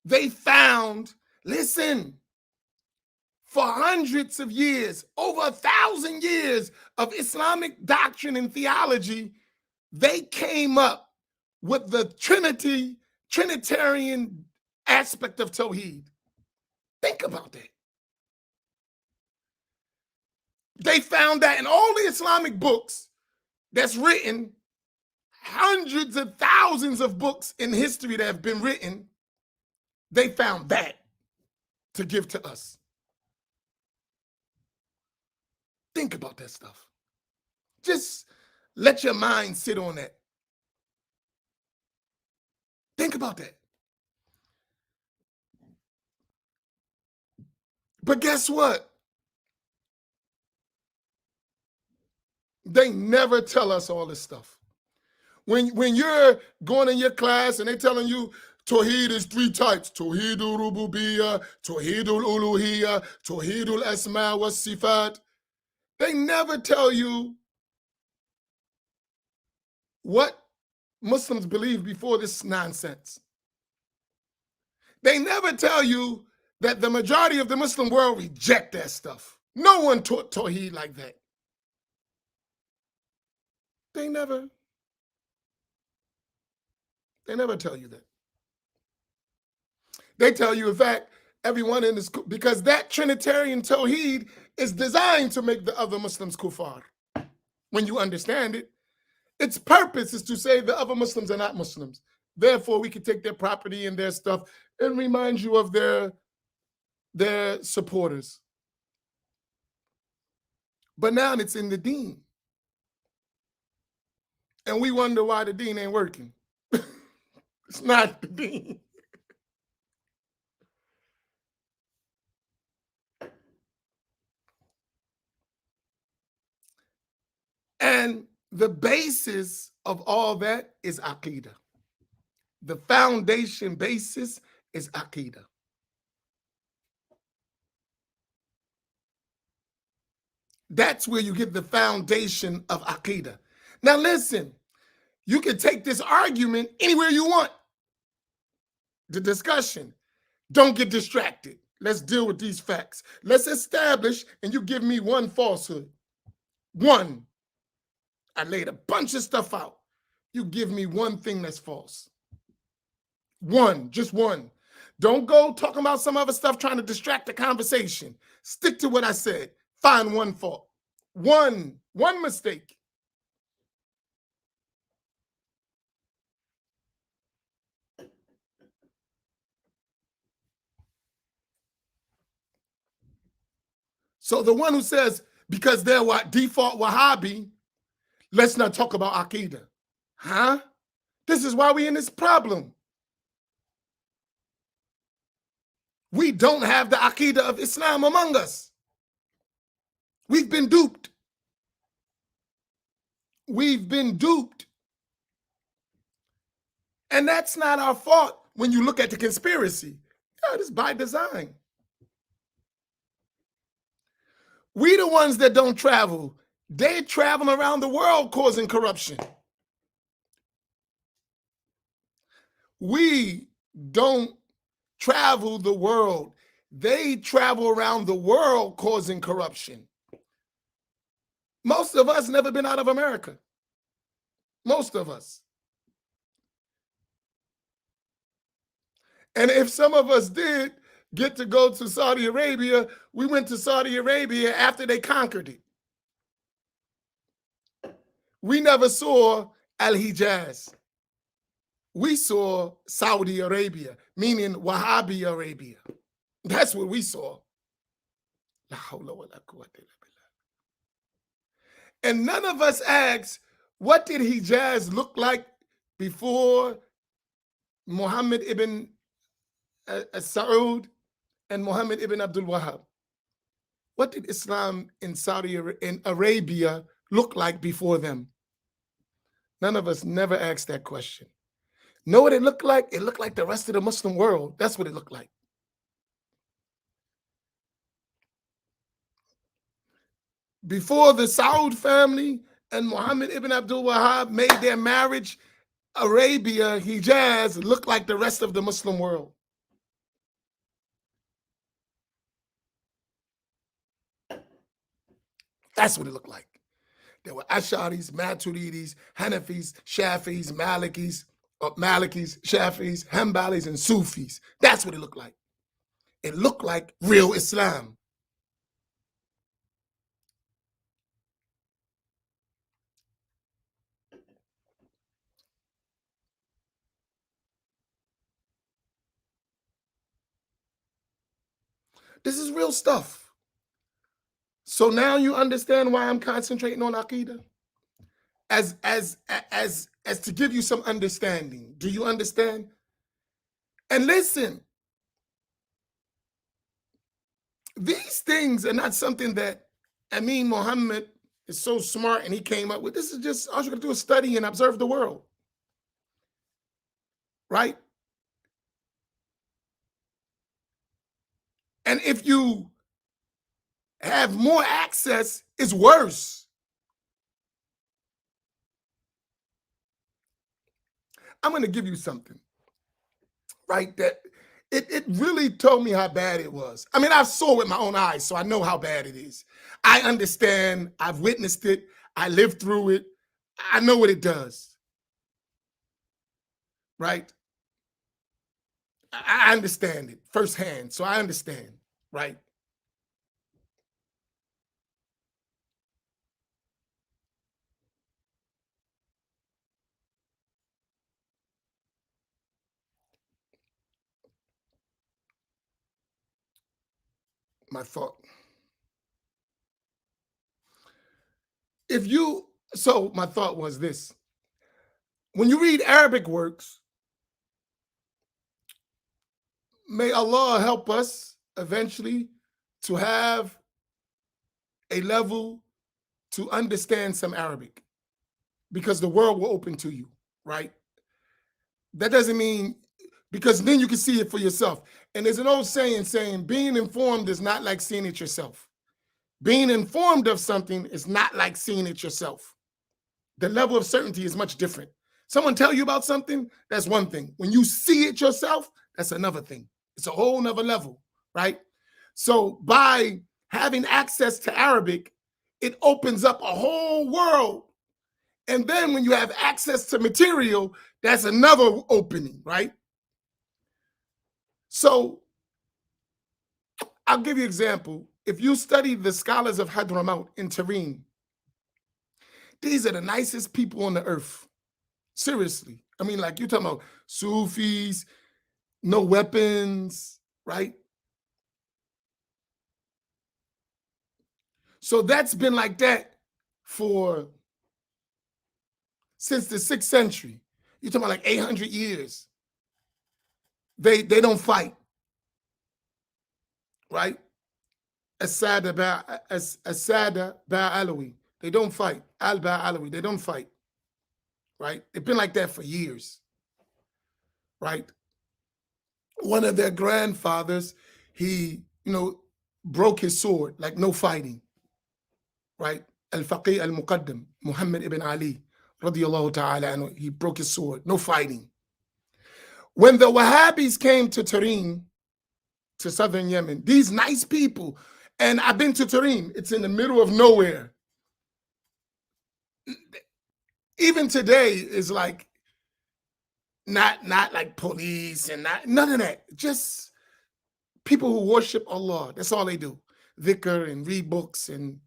they found, listen, for hundreds of years, over 1,000 years of Islamic doctrine and theology, they came up with the Trinitarian aspect of Tawheed. Think about that. They found that in all the Islamic books that's written, hundreds of thousands of books in history that have been written, they found that to give to us. Think about that stuff. Just let your mind sit on that. Think about that. But guess what? They never tell us all this stuff. When you're going in your class and they're telling you Tawheed is 3 types: Tawheedul Rububiyyah, Tawheedul Uluhiyyah, Tawheedul Asma wa Sifat. They never tell you what Muslims believe before this nonsense. They never tell you that the majority of the Muslim world reject that stuff. No one taught Tawheed like that. They never tell you that. They tell you, in fact, everyone in this, because that Trinitarian Tawheed is designed to make the other Muslims kuffar. When you understand it, its purpose is to say the other Muslims are not Muslims. Therefore, we can take their property and their stuff and remind you of their supporters. But now it's in the deen. And we wonder why the deen ain't working. It's not the deen. And the basis of all that is Aqidah. The foundation basis is Aqidah. That's where you get the foundation of Aqidah. Now listen, you can take this argument anywhere you want. The discussion. Don't get distracted. Let's deal with these facts. Let's establish, and you give me one falsehood. One. I laid a bunch of stuff out. You give me one thing that's false. One, just one. Don't go talking about some other stuff trying to distract the conversation. Stick to what I said. Find one fault. One mistake. So the one who says, because they're default Wahhabi, let's not talk about Aqidah. Huh? This is why we're in this problem. We don't have the Aqidah of Islam among us. We've been duped. We've been duped. And that's not our fault when you look at the conspiracy. Yeah, it's by design. We the ones that don't travel. They travel around the world causing corruption. We don't travel the world. They travel around the world causing corruption. Most of us never been out of America. Most of us. And if some of us did get to go to Saudi Arabia, we went to Saudi Arabia after they conquered it. We never saw Al Hijaz. We saw Saudi Arabia, meaning Wahhabi Arabia. That's what we saw. And none of us asked, what did Hijaz look like before Muhammad ibn Saud and Muhammad ibn Abdul Wahhab? What did Islam in in Arabia look like before them? None of us never asked that question. Know what it looked like? It looked like the rest of the Muslim world. That's what it looked like. Before the Saud family and Muhammad ibn Abdul Wahhab made their marriage, Arabia, Hijaz, looked like the rest of the Muslim world. That's what it looked like. There were Asharis, Maturidis, Hanafis, Shafis, Malikis, Shafis, Hanbalis, and Sufis. That's what it looked like. It looked like real Islam. This is real stuff. So now you understand why I'm concentrating on Aqidah? As to give you some understanding. Do you understand? And listen, these things are not something that Amin Muhammad is so smart and he came up with. This is just, all you gotta do is study and observe the world. Right? And if you have more access, it's worse. I'm going to give you something, right? That it really told me how bad it was. I mean, I saw it with my own eyes, so I know how bad it is. I understand. I've witnessed it. I lived through it. I know what it does, right? I understand it firsthand, so I understand, right? My thought. So my thought was this. When you read Arabic works, may Allah help us eventually to have a level to understand some Arabic, because the world will open to you, right? That doesn't mean, because then you can see it for yourself. And there's an old saying, being informed is not like seeing it yourself. Being informed of something is not like seeing it yourself. The level of certainty is much different. Someone tell you about something, that's one thing. When you see it yourself, that's another thing. It's a whole nother level, right? So by having access to Arabic, it opens up a whole world. And then when you have access to material, that's another opening, right? So I'll give you an example. If you study the scholars of Hadramaut in Turin, these are the nicest people on the earth. Seriously. I mean, like, you're talking about Sufis, no weapons, right? So that's been like that since the 6th century. You're talking about like 800 years. They don't fight, right? Asada Ba Alawi. They don't fight. Alba Alawi, they don't fight, right? They've been like that for years, right? One of their grandfathers, he, broke his sword, like no fighting, right? Al-Faqih al-Muqaddam, Muhammad ibn Ali, radiyallahu ta'ala anhu, he broke his sword, no fighting. When the Wahhabis came to Turin, to southern Yemen, these nice people, and I've been to Turin, it's in the middle of nowhere. Even today is like, not like police and none of that. Just people who worship Allah. That's all they do. Dhikr and read books and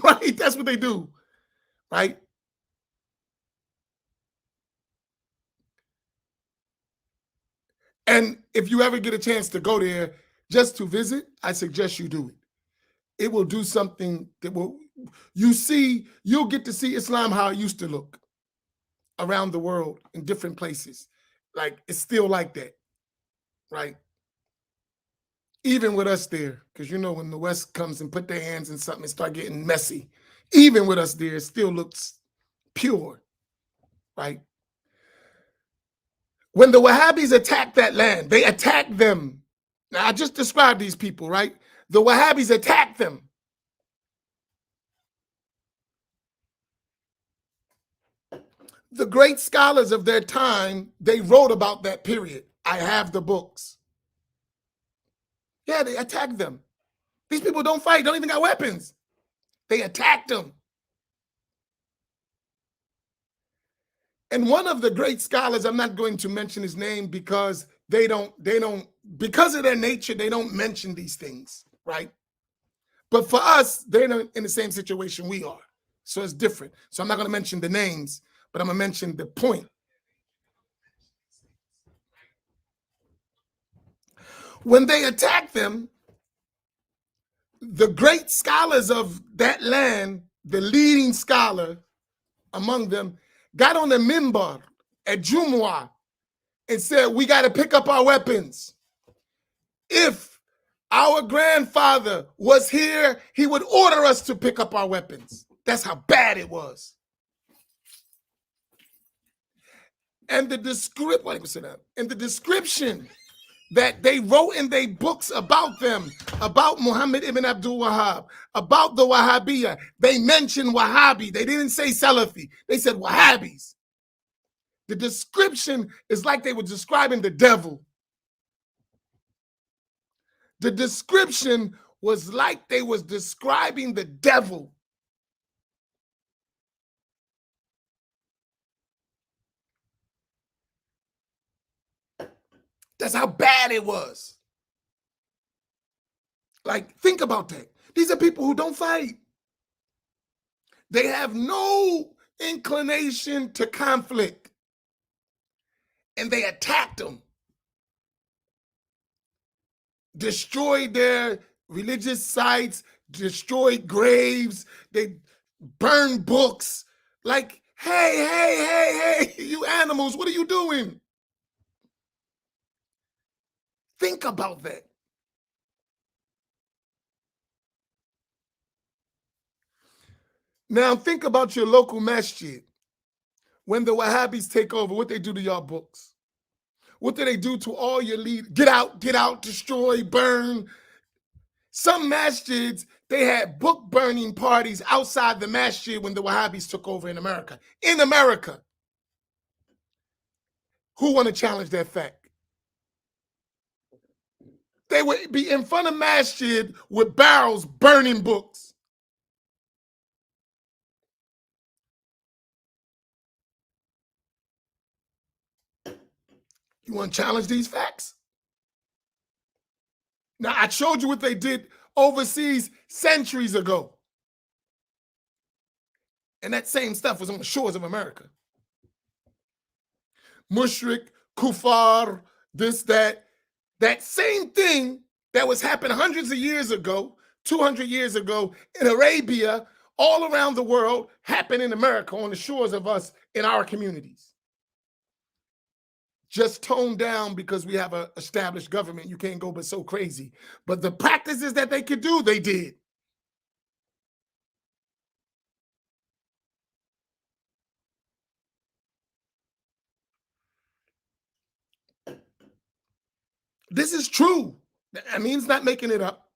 right. That's what they do, right? And if you ever get a chance to go there just to visit, I suggest you do it. It will do something that will, you'll get to see Islam how it used to look around the world in different places. Like it's still like that, right? Even with us there, because when the West comes and put their hands in something and start getting messy, even with us there, it still looks pure, right? When the Wahhabis attacked that land, they attacked them. Now, I just described these people, right? The Wahhabis attacked them. The great scholars of their time, they wrote about that period. I have the books. Yeah, they attacked them. These people don't fight, don't even got weapons. They attacked them. And one of the great scholars, I'm not going to mention his name because because of their nature, they don't mention these things, right? But for us, they're in the same situation we are. So it's different. So I'm not going to mention the names, but I'm going to mention the point. When they attacked them, the great scholars of that land, the leading scholar among them, got on the minbar at Jumu'ah and said, we got to pick up our weapons. If our grandfather was here, he would order us to pick up our weapons. That's how bad it was. And the description that they wrote in their books about them, about Muhammad ibn Abdul Wahhab, about the Wahhabiyah, they mentioned Wahhabi. They didn't say Salafi. They said Wahhabis. The description is like they were describing the devil. The description was like they was describing the devil. That's how bad it was. Like, think about that. These are people who don't fight. They have no inclination to conflict. And they attacked them. Destroyed their religious sites, destroyed graves, they burned books. Like, hey, you animals, what are you doing? Think about that. Now think about your local masjid. When the Wahhabis take over, what they do to y'all books? What do they do to all your leaders? Get out, destroy, burn. Some masjids, they had book burning parties outside the masjid when the Wahhabis took over in America. In America. Who want to challenge that fact? They would be in front of masjid with barrels burning books. You want to challenge these facts? Now, I showed you what they did overseas centuries ago. And that same stuff was on the shores of America. Mushrik, kufar, this, that. That same thing that was happening hundreds of years ago, 200 years ago in Arabia, all around the world, happened in America on the shores of us in our communities. Just toned down because we have an established government. You can't go but so crazy. But the practices that they could do, they did. This is true. I mean, it's not making it up.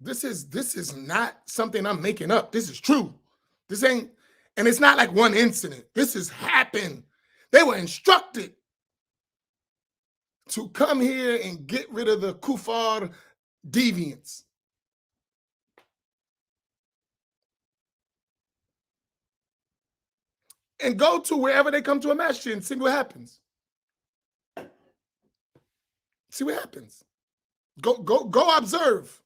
This is not something I'm making up. This is true. This ain't, and it's not like one incident. This has happened. They were instructed to come here and get rid of the kuffar deviants. And go to wherever they come to a masjid and see what happens. See what happens. Go observe.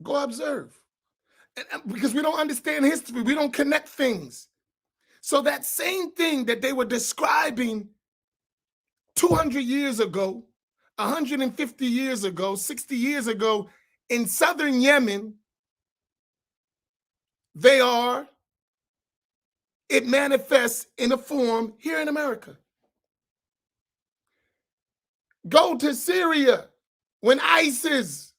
Go observe. Because we don't understand history, we don't connect things. So that same thing that they were describing 200 years ago, 150 years ago, 60 years ago in southern Yemen, it manifests in a form here in America. Go to Syria when ISIS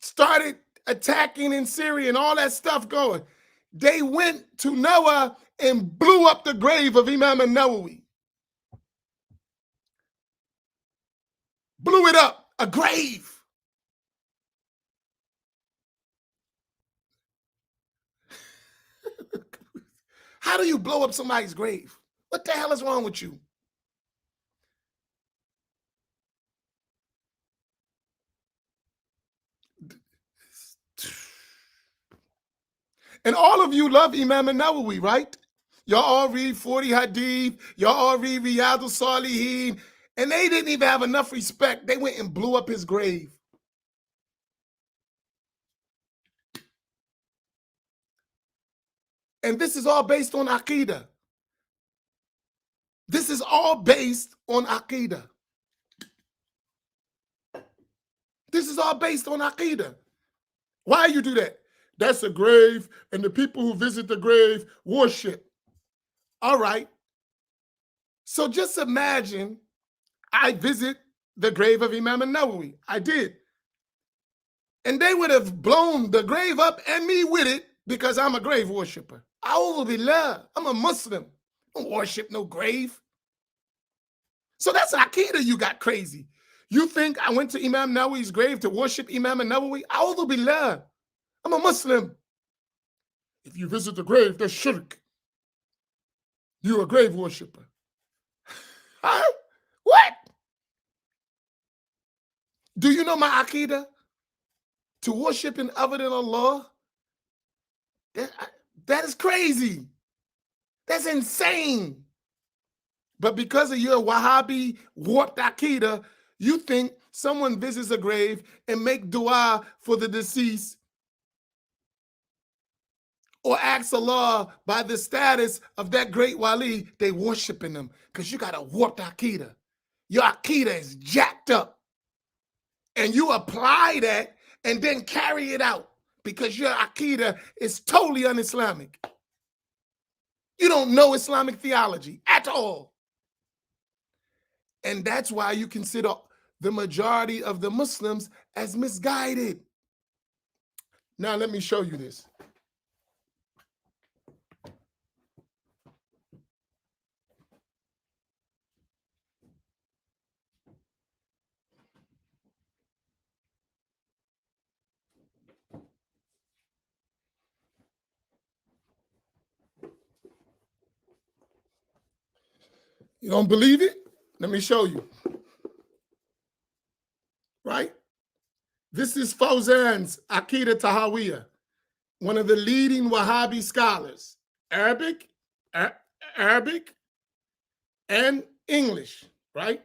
started attacking in Syria and all that stuff going. They went to Noah and blew up the grave of Imam al-Nawawi. Blew it up, a grave. How do you blow up somebody's grave? What the hell is wrong with you? And all of you love Imam al-Nawawi, right? Y'all all read 40 hadith. Y'all all read Riyadh al-Salihin. And they didn't even have enough respect. They went and blew up his grave. And this is all based on Aqidah. This is all based on Aqidah. This is all based on Aqidah. Why you do that? That's a grave, and the people who visit the grave worship. All right. So just imagine I visit the grave of Imam al-Nawawi. I did. And they would have blown the grave up and me with it because I'm a grave worshiper. A'udhu billah. I'm a Muslim. I don't worship no grave. So that's Aqidah you got crazy. You think I went to Imam Nawawi's grave to worship Imam al-Nawawi? A'udhu billah. I'm a Muslim. If you visit the grave, that's shirk. You're a grave worshiper. Huh? What? Do you know my Aqidah? To worship in other than Allah? That is crazy. That's insane. But because of your Wahhabi warped Aqidah, you think someone visits a grave and make dua for the deceased or asks Allah by the status of that great wali, they worshiping them because you got a warped Aqidah. Your Aqidah is jacked up. And you apply that and then carry it out because your Aqidah is totally un-Islamic. You don't know Islamic theology at all. And that's why you consider the majority of the Muslims as misguided. Now, let me show you this. You don't believe it? Let me show you. Right? This is Fawzan's Aqidah Tahawiyah, one of the leading Wahhabi scholars, Arabic and English, right?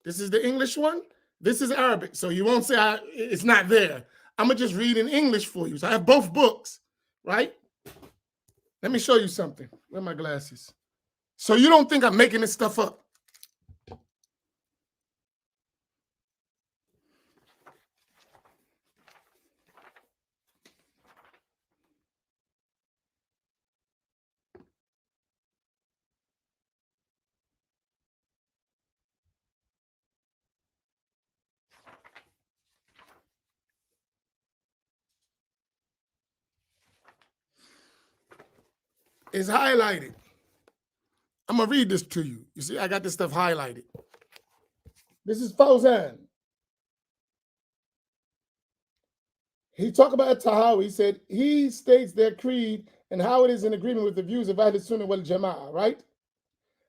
This is the English one. This is Arabic. So you won't say it's not there. I'm going to just read in English for you. So I have both books, right? Let me show you something. Where are my glasses? So you don't think I'm making this stuff up. is highlighted. I'm gonna read this to you. You see, I got this stuff highlighted. This is Fauzan. He talked about Tahawi. He said he states their creed and how it is in agreement with the views of Ahl Sunnah wal Jama'ah, right?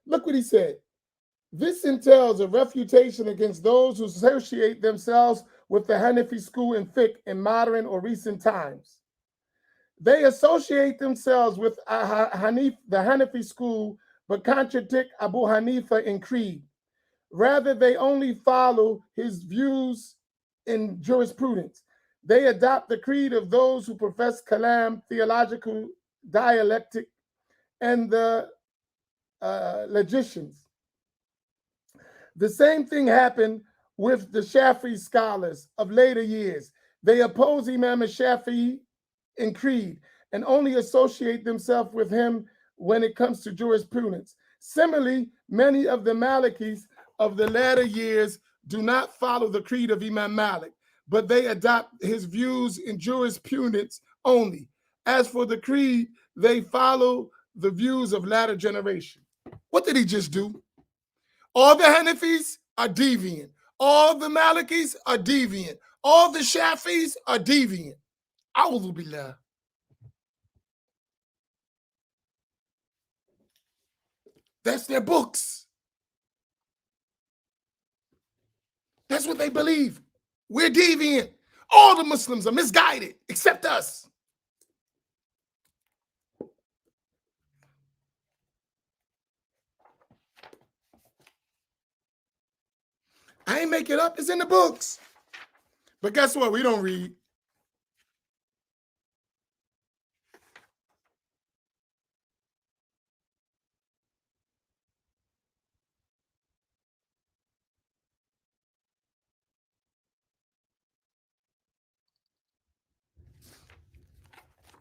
Look what he said. This entails a refutation against those who associate themselves with the Hanafi school in fiqh in modern or recent times. They associate themselves with the Hanafi school, but contradict Abu Hanifa in creed. Rather, they only follow his views in jurisprudence. They adopt the creed of those who profess kalam, theological dialectic, and the logicians. The same thing happened with the Shafi'i scholars of later years. They oppose Imam Shafi'i in creed and only associate themselves with him when it comes to jurisprudence. Similarly, many of the Malikis of the latter years do not follow the creed of Imam Malik, but they adopt his views in jurisprudence only. As for the creed, they follow the views of latter generation. What did he just do? All the Hanafis are deviant. All the Malikis are deviant. All the Shafis are deviant. A'udhu billah. That's their books. That's what they believe. We're deviant. All the Muslims are misguided, except us. I ain't make it up. It's in the books. But guess what? We don't read.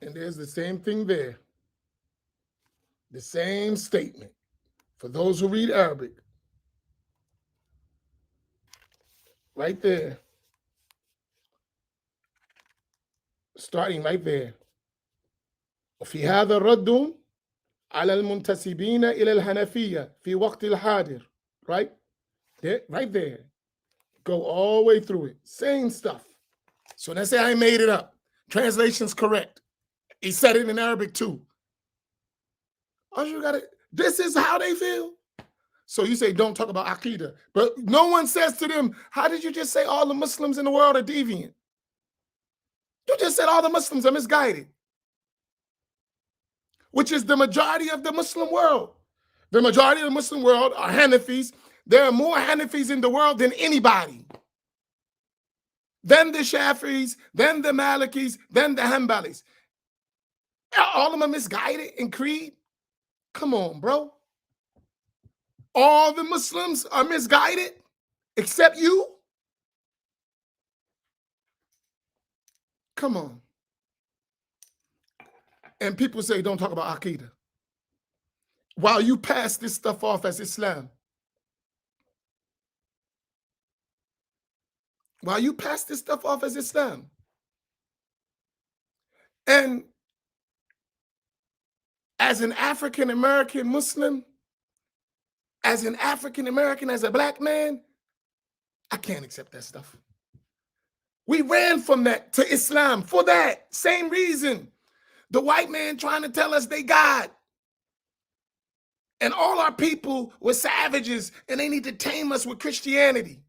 And there's the same thing there. The same statement. For those who read Arabic. Right there. Starting right there. وفي هذا الرد على المنتسبين إلى الحنفية في وقت الحاضر. Right? There, right there. Go all the way through it. Same stuff. So let's say I made it up. Translation's correct. He said it in Arabic too. All you got it. This is how they feel. So you say, don't talk about Aqidah. But no one says to them, how did you just say all the Muslims in the world are deviant? You just said all the Muslims are misguided, which is the majority of the Muslim world. The majority of the Muslim world are Hanafis. There are more Hanafis in the world than anybody. Then the Shafi'is, then the Malikis, then the Hanbalis. All of them are misguided in creed? Come on, bro. All the Muslims are misguided except you? Come on. And people say, don't talk about Aqidah. While you pass this stuff off as Islam. While you pass this stuff off as Islam. And as an African-American Muslim, as an African-American, as a black man, I can't accept that stuff. We ran from that to Islam for that same reason. The white man trying to tell us they God. And all our people were savages and they need to tame us with Christianity.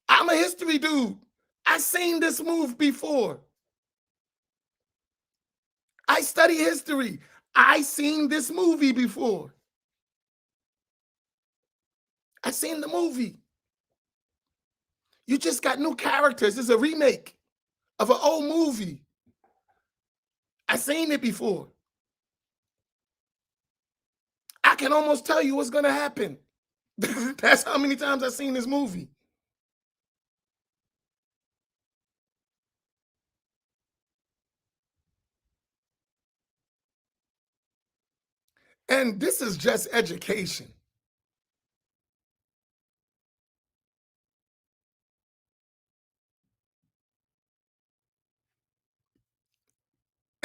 I'm a history dude. I seen this move before. I study history. I seen this movie before. I seen the movie. You just got new characters. It's a remake of an old movie. I seen it before. I can almost tell you what's gonna happen. That's how many times I've seen this movie. And this is just education.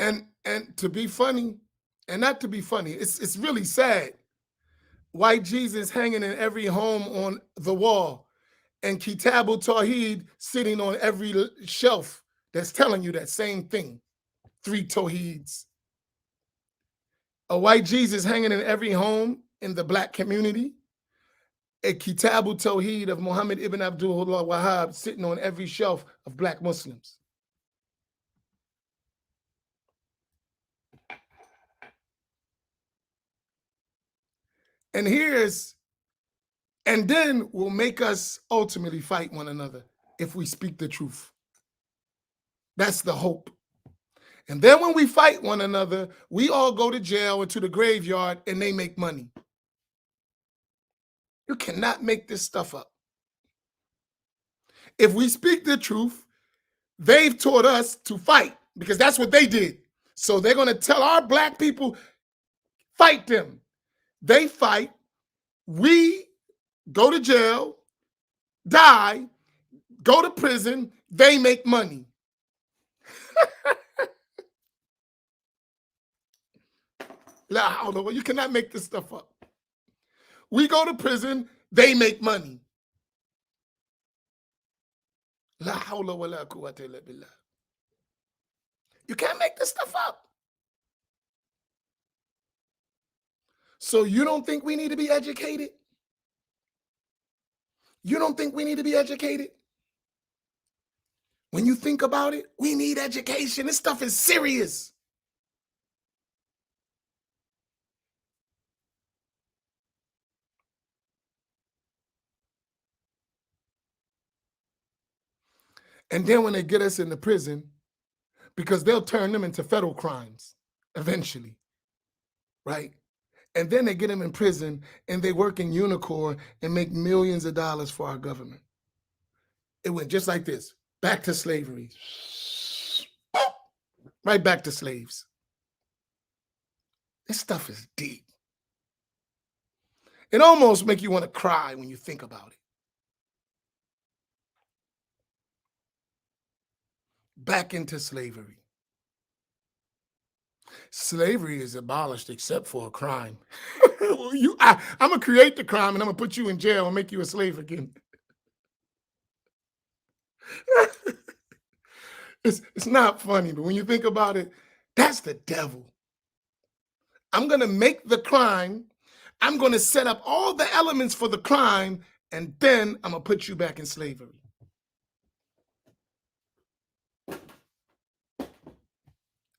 And to be funny, and not to be funny, it's really sad. White Jesus hanging in every home on the wall, and Kitabul Tawheed sitting on every shelf that's telling you that same thing. 3 Tawheeds. A white Jesus hanging in every home in the black community. A Kitabul Tawheed of Muhammad ibn Abdullah Wahhab sitting on every shelf of black Muslims. And then will make us ultimately fight one another if we speak the truth. That's the hope. And then when we fight one another, we all go to jail or to the graveyard and they make money. You cannot make this stuff up. If we speak the truth, they've taught us to fight because that's what they did. So they're going to tell our black people, fight them. They fight. We go to jail, die, go to prison. They make money. You cannot make this stuff up. We go to prison. They make money. La hawla wa la quwwata illa billah. You can't make this stuff up. So you don't think we need to be educated? You don't think we need to be educated? When you think about it, we need education. This stuff is serious. And then when they get us into prison, because they'll turn them into federal crimes eventually, right? And then they get them in prison and they work in Unicorn and make millions of dollars for our government. It went just like this, back to slavery. Right back to slaves. This stuff is deep. It almost makes you want to cry when you think about it. Back into slavery. Slavery is abolished except for a crime. I'm going to create the crime and I'm going to put you in jail and make you a slave again. It's not funny, but when you think about it, that's the devil. I'm going to make the crime. I'm going to set up all the elements for the crime, and then I'm going to put you back in slavery.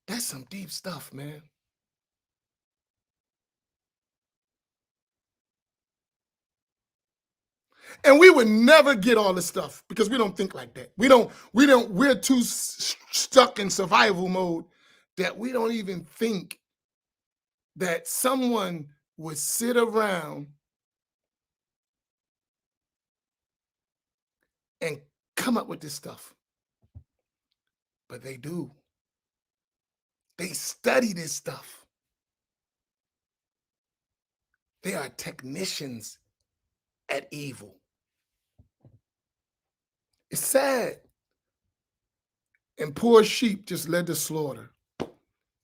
That's some deep stuff, man. And we would never get all this stuff because we don't think like that. We're too stuck in survival mode that we don't even think that someone would sit around and come up with this stuff. But they do. They study this stuff. They are technicians at evil. It's sad. And poor sheep just led to slaughter.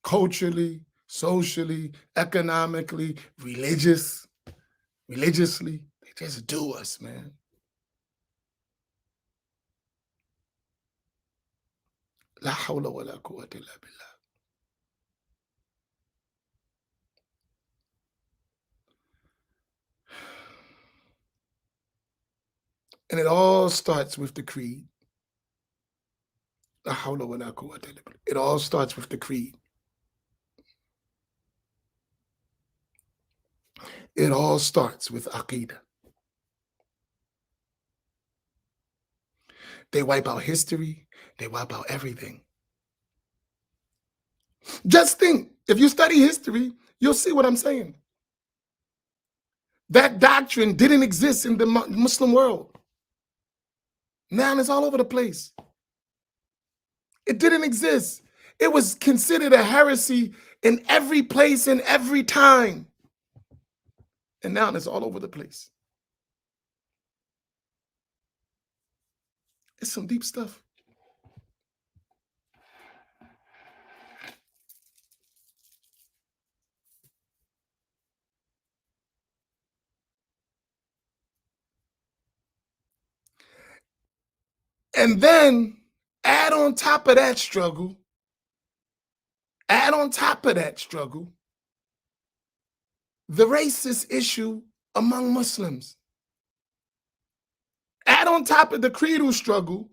Culturally, socially, economically, religiously. They just do us, man. La hawla wa la quwwata illa billah. And it all starts with the creed. La hawla wa la quwwata illa billah. It all starts with the creed. It all starts with Aqidah. They wipe out history. They wipe out everything. Just think, if you study history, you'll see what I'm saying. That doctrine didn't exist in the Muslim world. Now it's all over the place. It didn't exist. It was considered a heresy in every place and every time. And now it's all over the place. It's some deep stuff. And then add on top of that struggle, add on top of that struggle, the racist issue among Muslims. Add on top of the creedal struggle,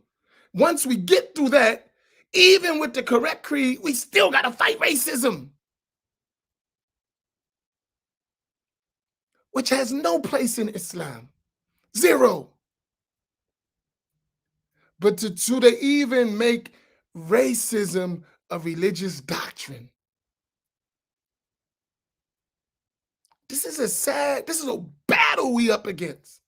once we get through that, even with the correct creed, we still got to fight racism, which has no place in Islam. Zero. But to they even make racism a religious doctrine. This is a battle we up against.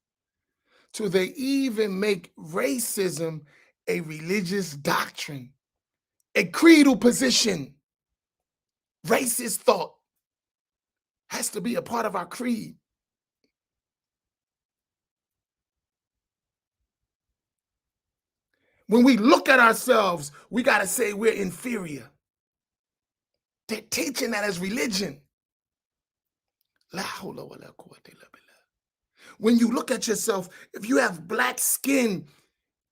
To they even make racism a religious doctrine, a creedal position. Racist thought has to be a part of our creed. When we look at ourselves, we got to say we're inferior. They're teaching that as religion. La hawla wa la quwwata illa billah. When you look at yourself, if you have black skin,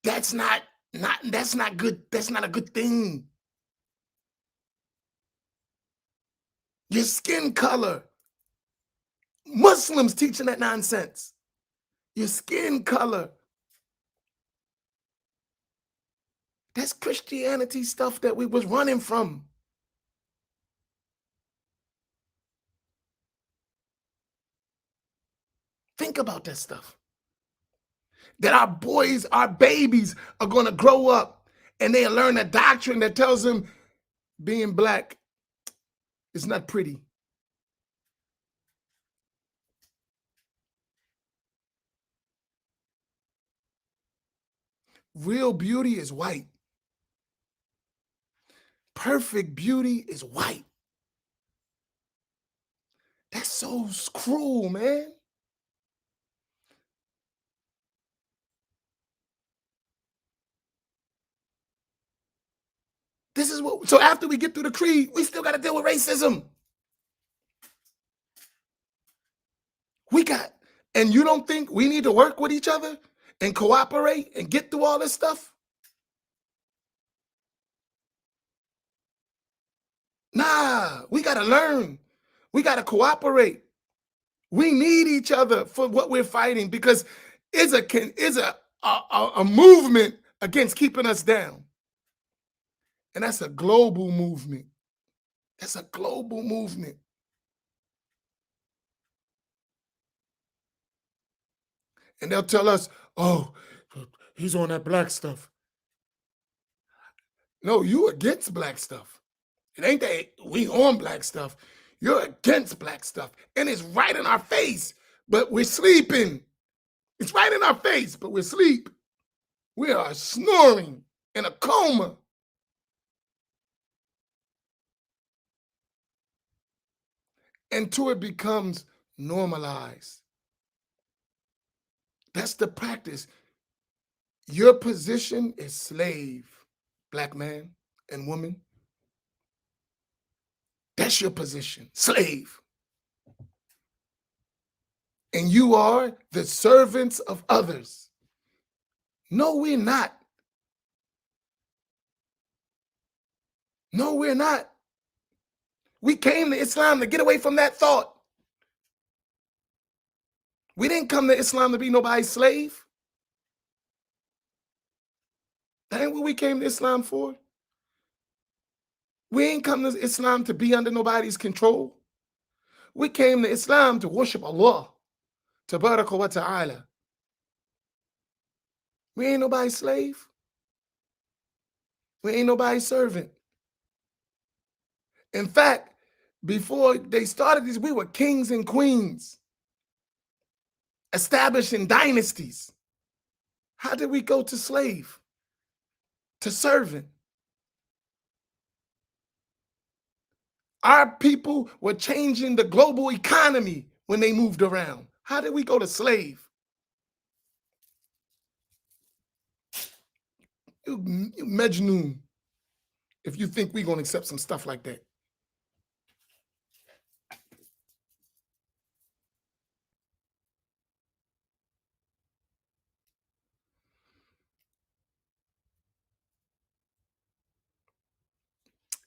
that's not good. That's not a good thing. Your skin color. Muslims teaching that nonsense. Your skin color. That's Christianity stuff that we was running from. Think about that stuff. That our boys, our babies are going to grow up and they'll learn a doctrine that tells them being black is not pretty. Real beauty is white. Perfect beauty is white. That's so cruel, man. This is what, so after we get through the creed, we still got to deal with racism. And you don't think we need to work with each other and cooperate and get through all this stuff? Nah, we got to learn. We got to cooperate. We need each other for what we're fighting because it's a movement against keeping us down. And that's a global movement. That's a global movement. And they'll tell us, oh, he's on that black stuff. No, you against black stuff. It ain't that we on black stuff. You're against black stuff. And it's right in our face, but we're sleeping. It's right in our face, but we're asleep. We are snoring in a coma. Until it becomes normalized. That's the practice. Your position is slave, black man and woman. That's your position, slave. And you are the servants of others. No, we're not. No, we're not. We came to Islam to get away from that thought. We didn't come to Islam to be nobody's slave. That ain't what we came to Islam for. We ain't come to Islam to be under nobody's control. We came to Islam to worship Allah, tabaraka wa ta'ala. We ain't nobody's slave. We ain't nobody's servant. In fact, before they started this, we were kings and queens, establishing dynasties. How did we go to slave, to servant? Our people were changing the global economy when they moved around. How did we go to slave? You Majnoon, if you think we're going to accept some stuff like that.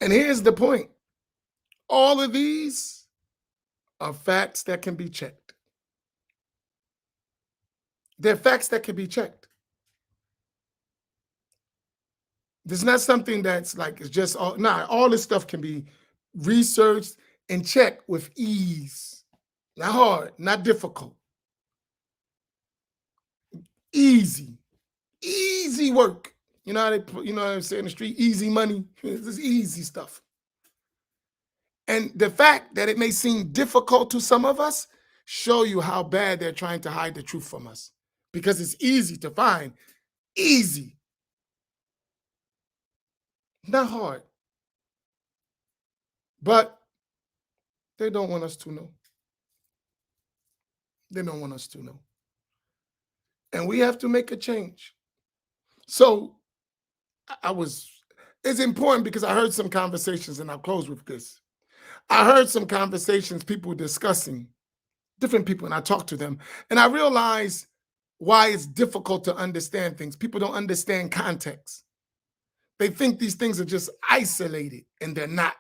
And here's the point. All of these are facts that can be checked. They're facts that can be checked. There's not something that's like it's just all all this stuff can be researched and checked with ease. Not hard, not difficult. Easy. Easy work. You know how they put, you know what I'm saying in the street? Easy money. This is easy stuff. And the fact that it may seem difficult to some of us show you how bad they're trying to hide the truth from us. Because it's easy to find. Easy. Not hard. But they don't want us to know. They don't want us to know. And we have to make a change. So it's important because I heard some conversations, and I'll close with this. I heard some conversations, people discussing, different people, and I talked to them, and I realized why it's difficult to understand things. People don't understand context. They think these things are just isolated, and they're not.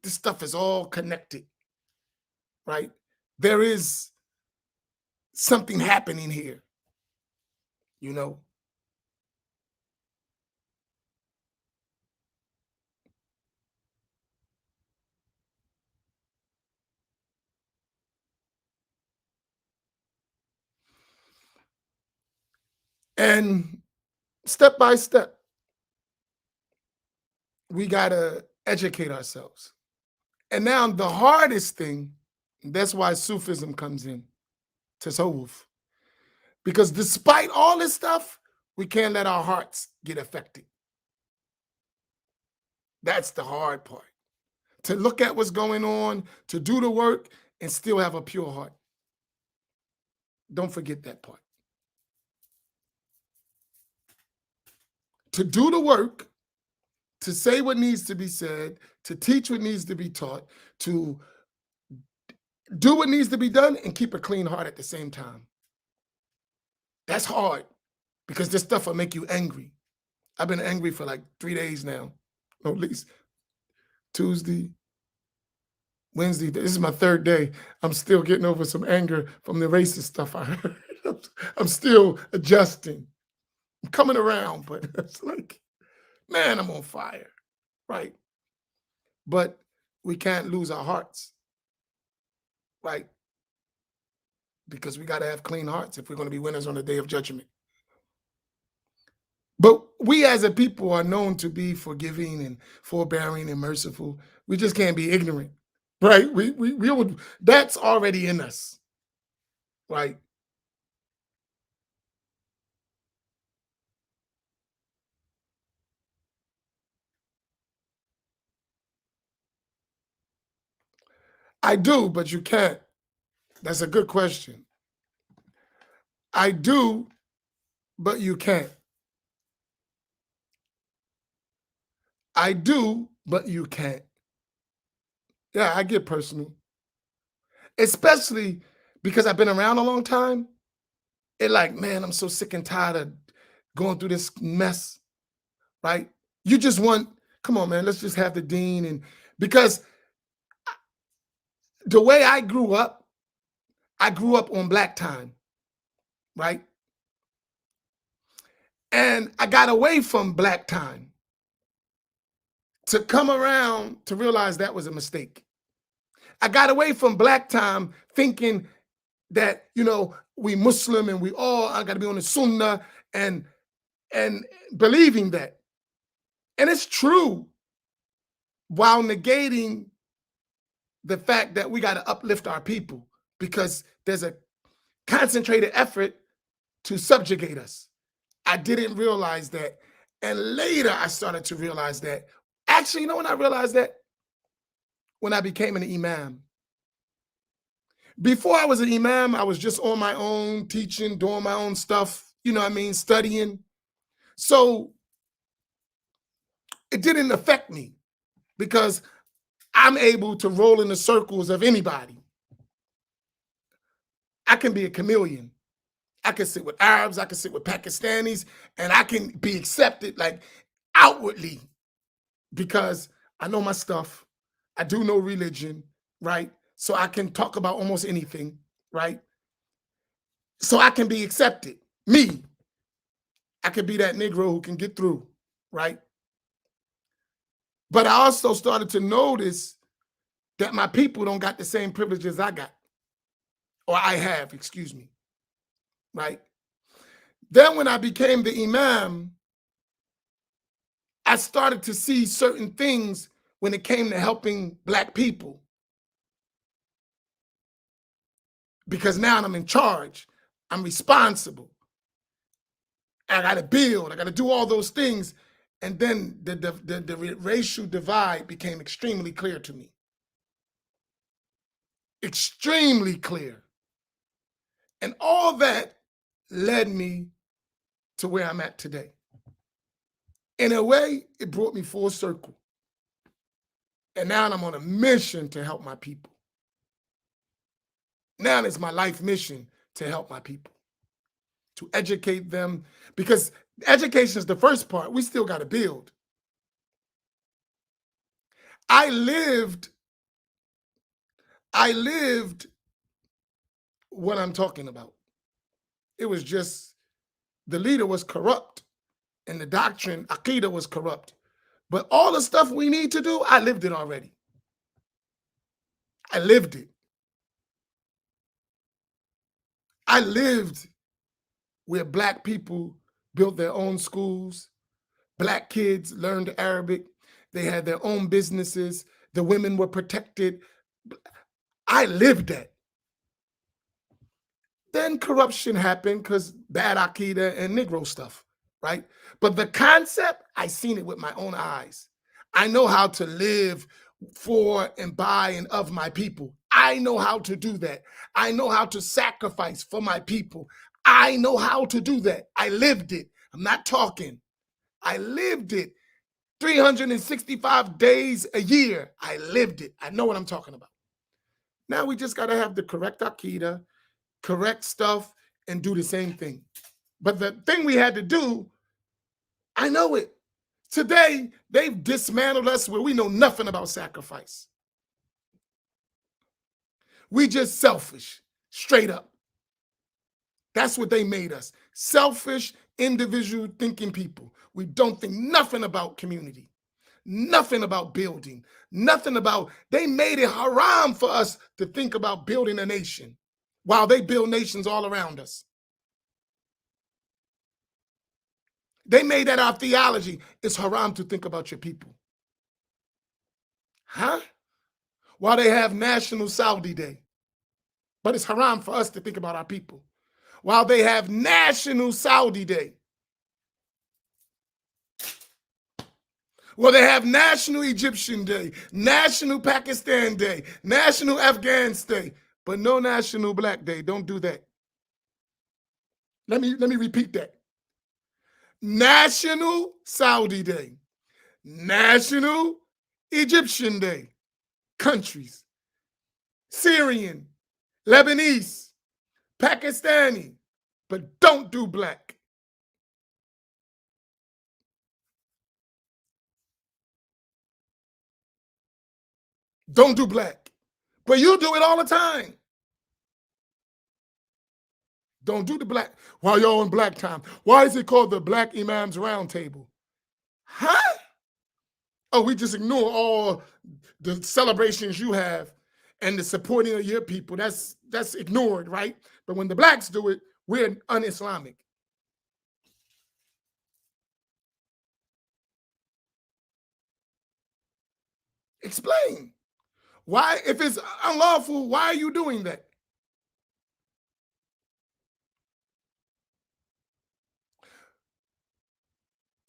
This stuff is all connected, right? There is something happening here, you know? And step by step, we got to educate ourselves. And now the hardest thing, that's why Sufism comes in, tasawwuf. Because despite all this stuff, we can't let our hearts get affected. That's the hard part. To look at what's going on, to do the work, and still have a pure heart. Don't forget that part. To do the work, to say what needs to be said, to teach what needs to be taught, to do what needs to be done, and keep a clean heart at the same time. That's hard because this stuff will make you angry. I've been angry for like 3 days now, at least. Tuesday, Wednesday. This is my third day. I'm still getting over some anger from the racist stuff I heard. I'm still adjusting. I'm coming around, but it's like, man, I'm on fire, right? But we can't lose our hearts, right? Because we got to have clean hearts if we're going to be winners on the day of judgment. But we as a people are known to be forgiving and forbearing and merciful. We just can't be ignorant, right? We would, that's already in us, right? I do, but you can't. That's a good question. I do, but you can't. I do, but you can't. Yeah, I get personal, especially because I've been around a long time. It like, man, I'm so sick and tired of going through this mess, right? You just want, come on, man, let's just have the dean. And because the way I grew up on black time, right? And I got away from black time to come around to realize that was a mistake. I got away from black time thinking that, we Muslim and we all I got to be on the sunnah and believing that. And it's true while negating the fact that we got to uplift our people because there's a concentrated effort to subjugate us. I didn't realize that. And later I started to realize that. Actually, when I realized that? When I became an imam. Before I was an imam, I was just on my own, teaching, doing my own stuff, studying. So it didn't affect me because I'm able to roll in the circles of anybody. I can be a chameleon. I can sit with Arabs, I can sit with Pakistanis, and I can be accepted like outwardly because I know my stuff. I do know religion, right? So I can talk about almost anything, right? So I can be accepted. Me, I could be that Negro who can get through, right? But I also started to notice that my people don't got the same privileges I got, or I have, excuse me, right? Then when I became the imam, I started to see certain things when it came to helping Black people, because now I'm in charge. I'm responsible. I got to build. I got to do all those things. And then the racial divide became extremely clear to me. Extremely clear. And all that led me to where I'm at today. In a way, it brought me full circle. And now I'm on a mission to help my people. Now it's my life mission to help my people, to educate them, because education is the first part. We still got to build. I lived what I'm talking about. It was just the leader was corrupt and the doctrine, Aqidah, was corrupt. But all the stuff we need to do, I lived it already. I lived it. I lived where Black people built their own schools. Black kids learned Arabic. They had their own businesses. The women were protected. I lived that. Then corruption happened because bad Aqidah and Negro stuff, right? But the concept, I seen it with my own eyes. I know how to live for and by and of my people. I know how to do that. I know how to sacrifice for my people. I know how to do that. I lived it. I'm not talking. I lived it. 365 days a year. I lived it. I know what I'm talking about. Now we just got to have the correct Aqidah, correct stuff, and do the same thing. But the thing we had to do, I know it. Today, they've dismantled us where we know nothing about sacrifice. We just selfish, straight up. That's what they made us. Selfish, individual thinking people. We don't think nothing about community, nothing about building, nothing about, they made it haram for us to think about building a nation while they build nations all around us. They made that our theology. It's haram to think about your people. Huh? While they have National Saudi Day. But it's haram for us to think about our people. While they have National Saudi Day. Well, they have National Egyptian Day, National Pakistan Day, National Afghan Day, but no National Black Day. Don't do that. Let me repeat that. National Saudi Day, National Egyptian Day, countries, Syrian, Lebanese, Pakistani, but don't do Black. Don't do Black. But you do it all the time. Don't do the Black. While y'all on Black time. Why is it called the Black Imams Roundtable? Huh? Oh, we just ignore all the celebrations you have and the supporting of your people. That's ignored, right? But when the Blacks do it, we're un-Islamic. Explain. Why, if it's unlawful, why are you doing that?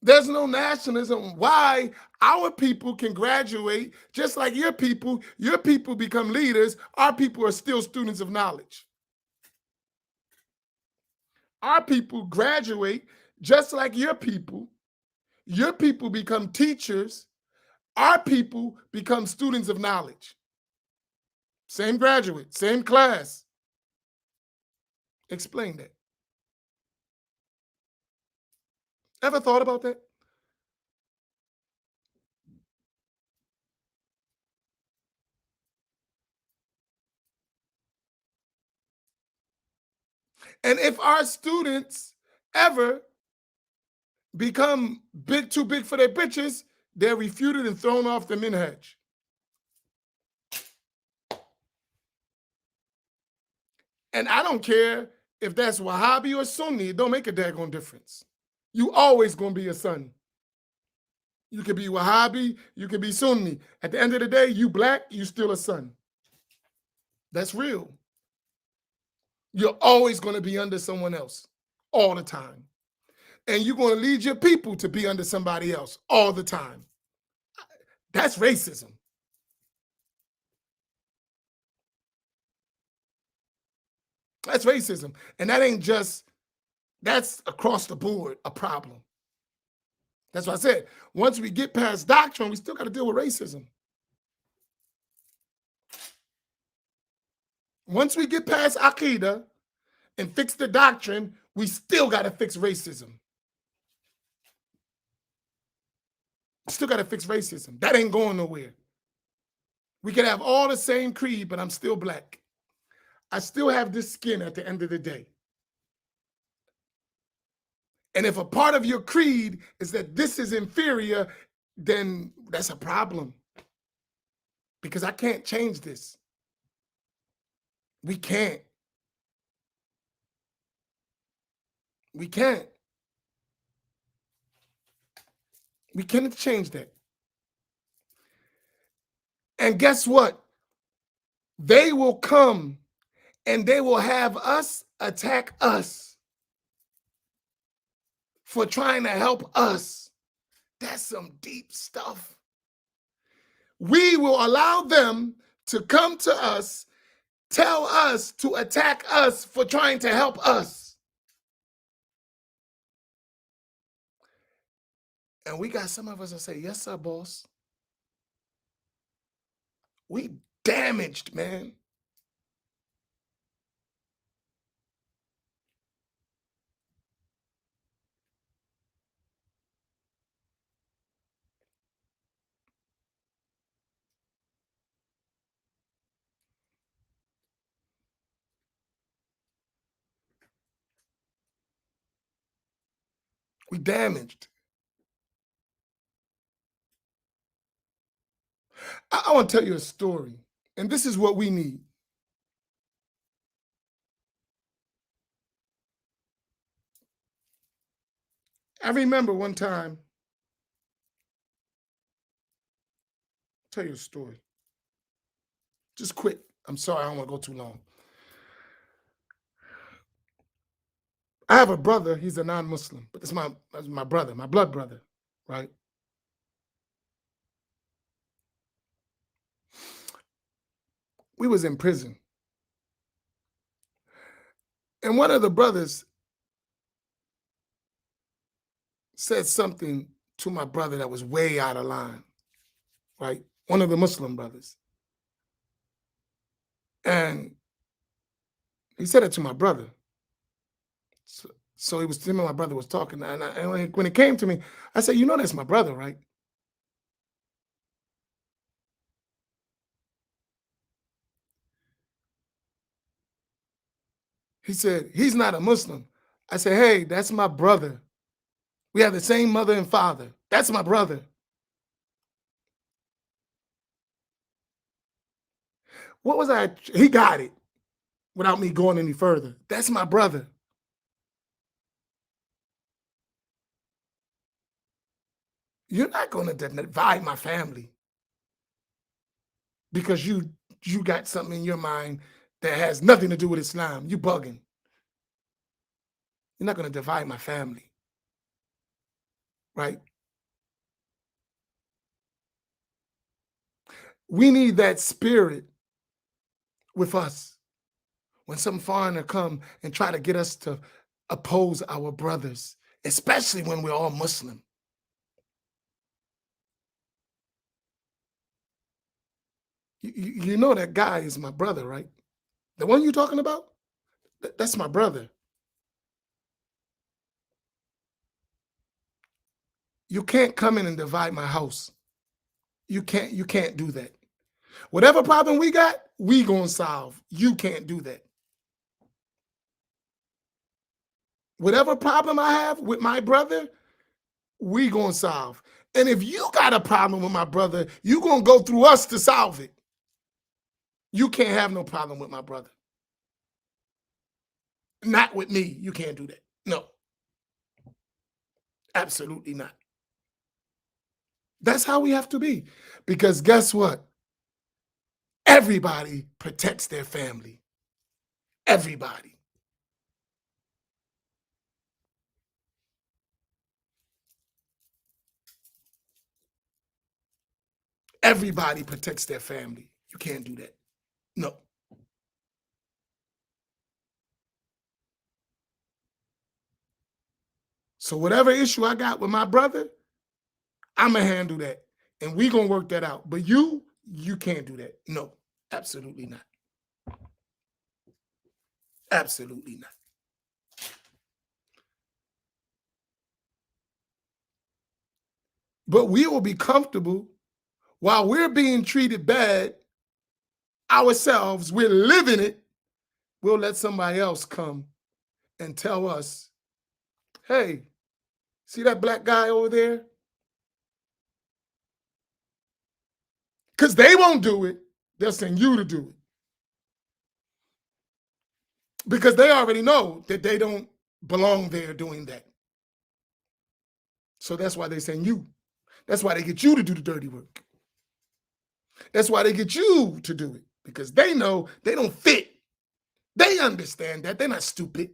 There's no nationalism. Why our people can graduate just like your people become leaders, our people are still students of knowledge. Our people graduate just like your people become teachers, our people become students of knowledge. Same graduate, same class. Explain that. Ever thought about that? And if our students ever become too big for their britches, they're refuted and thrown off the minhaj. And I don't care if that's Wahhabi or Sunni, it don't make a daggone difference. You always gonna be a son. You could be Wahhabi, you could be Sunni. At the end of the day, you black, you still a son. That's real. You're always gonna be under someone else all the time. And you're gonna lead your people to be under somebody else all the time. That's racism. That's racism. And that ain't just, that's across the board a problem. That's what I said. Once we get past doctrine, we still got to deal with racism. Once we get past Aqidah and fix the doctrine, we still got to fix racism. Still got to fix racism. That ain't going nowhere. We can have all the same creed, but I'm still black. I still have this skin at the end of the day. And if a part of your creed is that this is inferior, then that's a problem. Because I can't change this. We can't. We can't. We cannot change that. And guess what? They will come and they will have us attack us for trying to help us. That's some deep stuff. We will allow them to come to us, tell us to attack us for trying to help us. And we got some of us that say, yes, sir, boss. We damaged, man. We damaged. I want to tell you a story, and this is what we need. I remember one time, tell you a story. Just quick. I'm sorry, I don't want to go too long. I have a brother, he's a non-Muslim, but that's my brother, my blood brother, right? We was in prison. And one of the brothers said something to my brother that was way out of line, right? One of the Muslim brothers. And he said it to my brother. So he was, him and my brother was talking. And when it came to me, I said, you know, that's my brother, right? He said, he's not a Muslim. I said, hey, that's my brother. We have the same mother and father. That's my brother. What was I? He got it without me going any further. That's my brother. You're not going to divide my family because you got something in your mind that has nothing to do with Islam. You bugging. You're not going to divide my family, right? We need that spirit with us when some foreigner come and try to get us to oppose our brothers, especially when we're all Muslim. You know that guy is my brother, right? The one you're talking about? That's my brother. You can't come in and divide my house. You can't do that. Whatever problem we got, we gonna solve. You can't do that. Whatever problem I have with my brother, we gonna solve. And if you got a problem with my brother, you gonna go through us to solve it. You can't have no problem with my brother. Not with me. You can't do that. No, absolutely not. That's how we have to be. Because guess what? Everybody protects their family. Everybody. Everybody protects their family. You can't do that. No. So whatever issue I got with my brother, I'm going to handle that. And we going to work that out. But you can't do that. No, absolutely not. Absolutely not. But we will be comfortable while we're being treated bad ourselves. We're living it. We'll let somebody else come and tell us, hey, see that black guy over there? Because they won't do it. They'll send you to do it. Because they already know that they don't belong there doing that. So that's why they send you. That's why they get you to do the dirty work. That's why they get you to do it. Because they know they don't fit. They understand that. They're not stupid.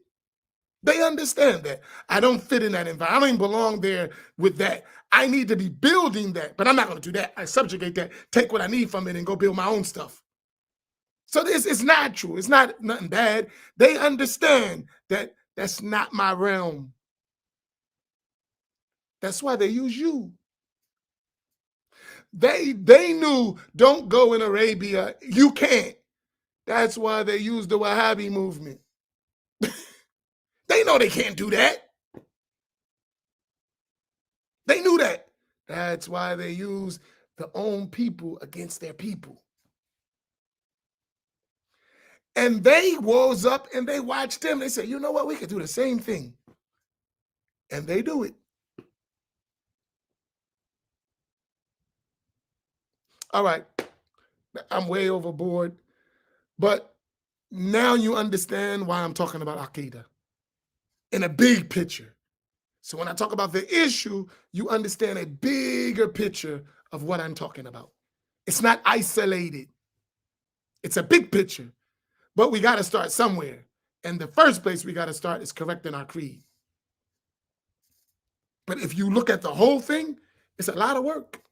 They understand that. I don't fit in that environment. I don't even belong there with that. I need to be building that. But I'm not going to do that. I subjugate that, take what I need from it, and go build my own stuff. So this is natural. It's not nothing bad. They understand that that's not my realm. That's why they use you. They knew don't go in Arabia. You can't. That's why they use the Wahhabi movement. They know they can't do that. They knew that. That's why they use their own people against their people. And they rose up and they watched them. They said, you know what? We could do the same thing. And they do it. All right. I'm way overboard. But now you understand why I'm talking about Aqidah in a big picture. So when I talk about the issue, you understand a bigger picture of what I'm talking about. It's not isolated. It's a big picture. But we got to start somewhere. And the first place we got to start is correcting our creed. But if you look at the whole thing, it's a lot of work.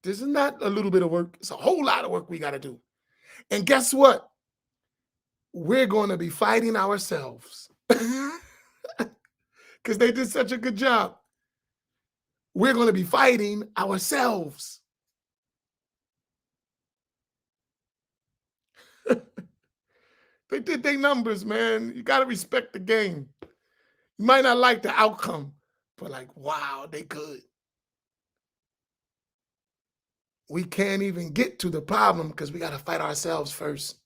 This is not a little bit of work. It's a whole lot of work we got to do. And guess what? We're going to be fighting ourselves. Because they did such a good job. We're going to be fighting ourselves. They did their numbers, man. You got to respect the game. You might not like the outcome, but like, wow, they good. We can't even get to the problem because we got to fight ourselves first.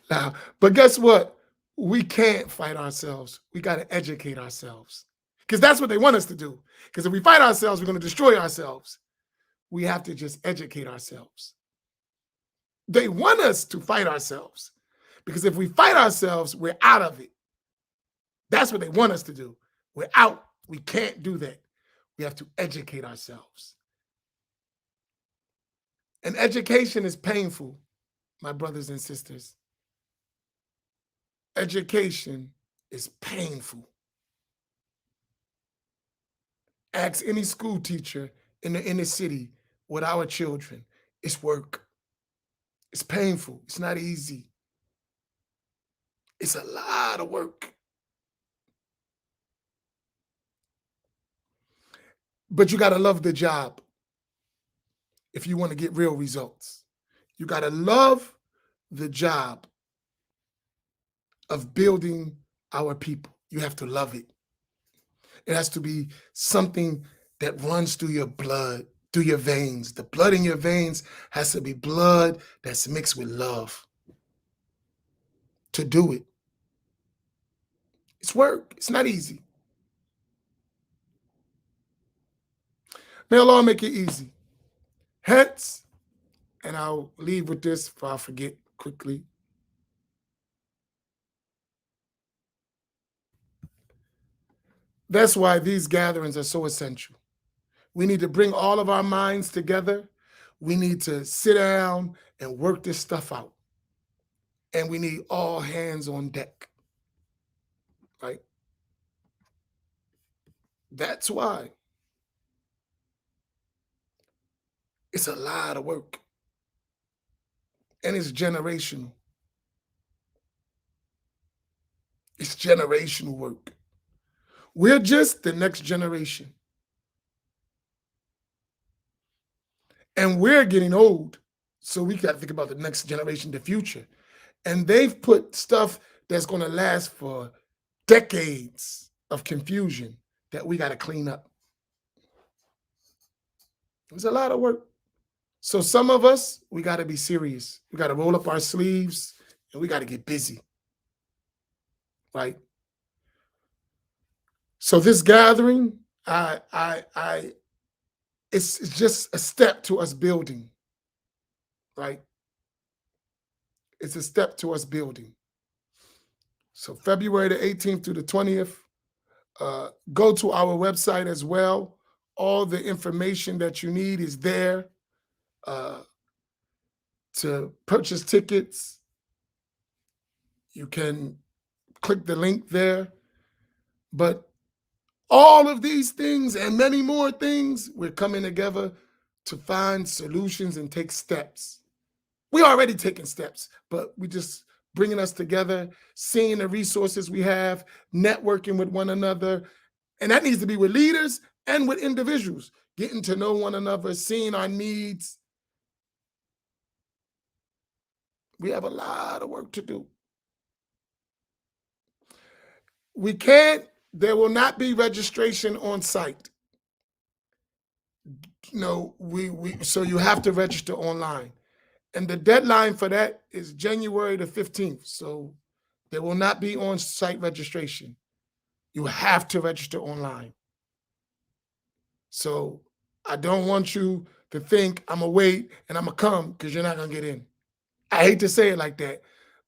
Now, but guess what? We can't fight ourselves. We got to educate ourselves because that's what they want us to do. Because if we fight ourselves, we're going to destroy ourselves. We have to just educate ourselves. They want us to fight ourselves because if we fight ourselves, we're out of it. That's what they want us to do. We're out. We can't do that. We have to educate ourselves. And education is painful, my brothers and sisters. Education is painful. Ask any school teacher in the inner city with our children. It's work. It's painful. It's not easy. It's a lot of work. But you got to love the job if you want to get real results. You got to love the job of building our people. You have to love it. It has to be something that runs through your blood, through your veins. The blood in your veins has to be blood that's mixed with love. to do it. It's work. It's not easy. May Allah make it easy. Hence, and I'll leave with this if I forget quickly. That's why these gatherings are so essential. We need to bring all of our minds together. We need to sit down and work this stuff out. And we need all hands on deck, right? That's why it's a lot of work. And it's generational. It's generational work. We're just the next generation. And we're getting old. So we got to think about the next generation, the future. And they've put stuff that's going to last for decades of confusion that we got to clean up. It's a lot of work. So some of us, we got to be serious. We got to roll up our sleeves and we got to get busy. Right? So this gathering, it's just a step to us building. Right? It's a step to us building. So February the 18th through the 20th, go to our website as well. All the information that you need is there to purchase tickets. You can click the link there. But all of these things and many more things, we're coming together to find solutions and take steps. We're already taking steps, but we just bringing us together, seeing the resources we have, networking with one another. And that needs to be with leaders and with individuals, getting to know one another, seeing our needs. We have a lot of work to do. There will not be registration on site. No, so you have to register online. And the deadline for that is January the 15th. So there will not be on-site registration. You have to register online. So I don't want you to think I'm going to wait and I'm going to come because you're not going to get in. I hate to say it like that,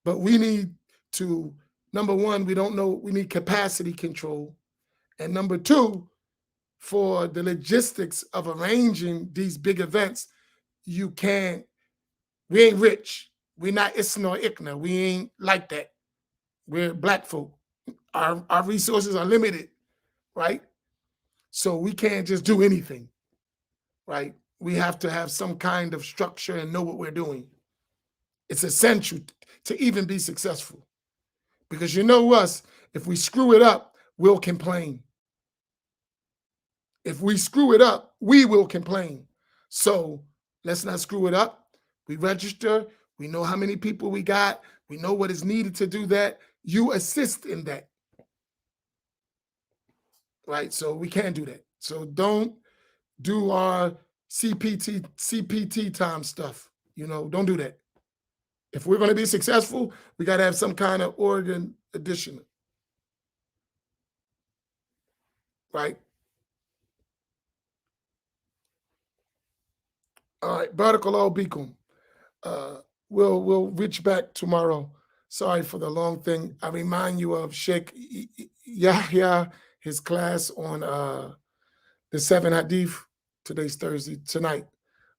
but we need to, number one, we need capacity control. And number two, for the logistics of arranging these big events, we ain't rich. We're not Isna or Ikna. We ain't like that. We're Black folk. Our resources are limited, right? So we can't just do anything, right? We have to have some kind of structure and know what we're doing. It's essential to even be successful. Because you know us, if we screw it up, we'll complain. If we screw it up, we will complain. So let's not screw it up. We register. We know how many people we got. We know what is needed to do that. You assist in that. Right? So we can't do that. So don't do our CPT time stuff. Don't do that. If we're going to be successful, we got to have some kind of organ addition. Right? All right. Barakallahu bikum. We'll reach back tomorrow. Sorry for the long thing. I remind you of Sheikh Yahya, his class on the 7 Hadith. Today's Thursday, tonight.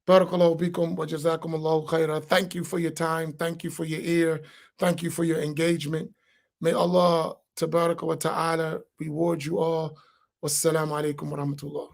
Barakallahu bikum wa jazakumullahu khaira. Thank you for your time. Thank you for your ear. Thank you for your engagement. May Allah tabaraka wa ta'ala reward you all. Wassalamu alaikum wa rahmatullah.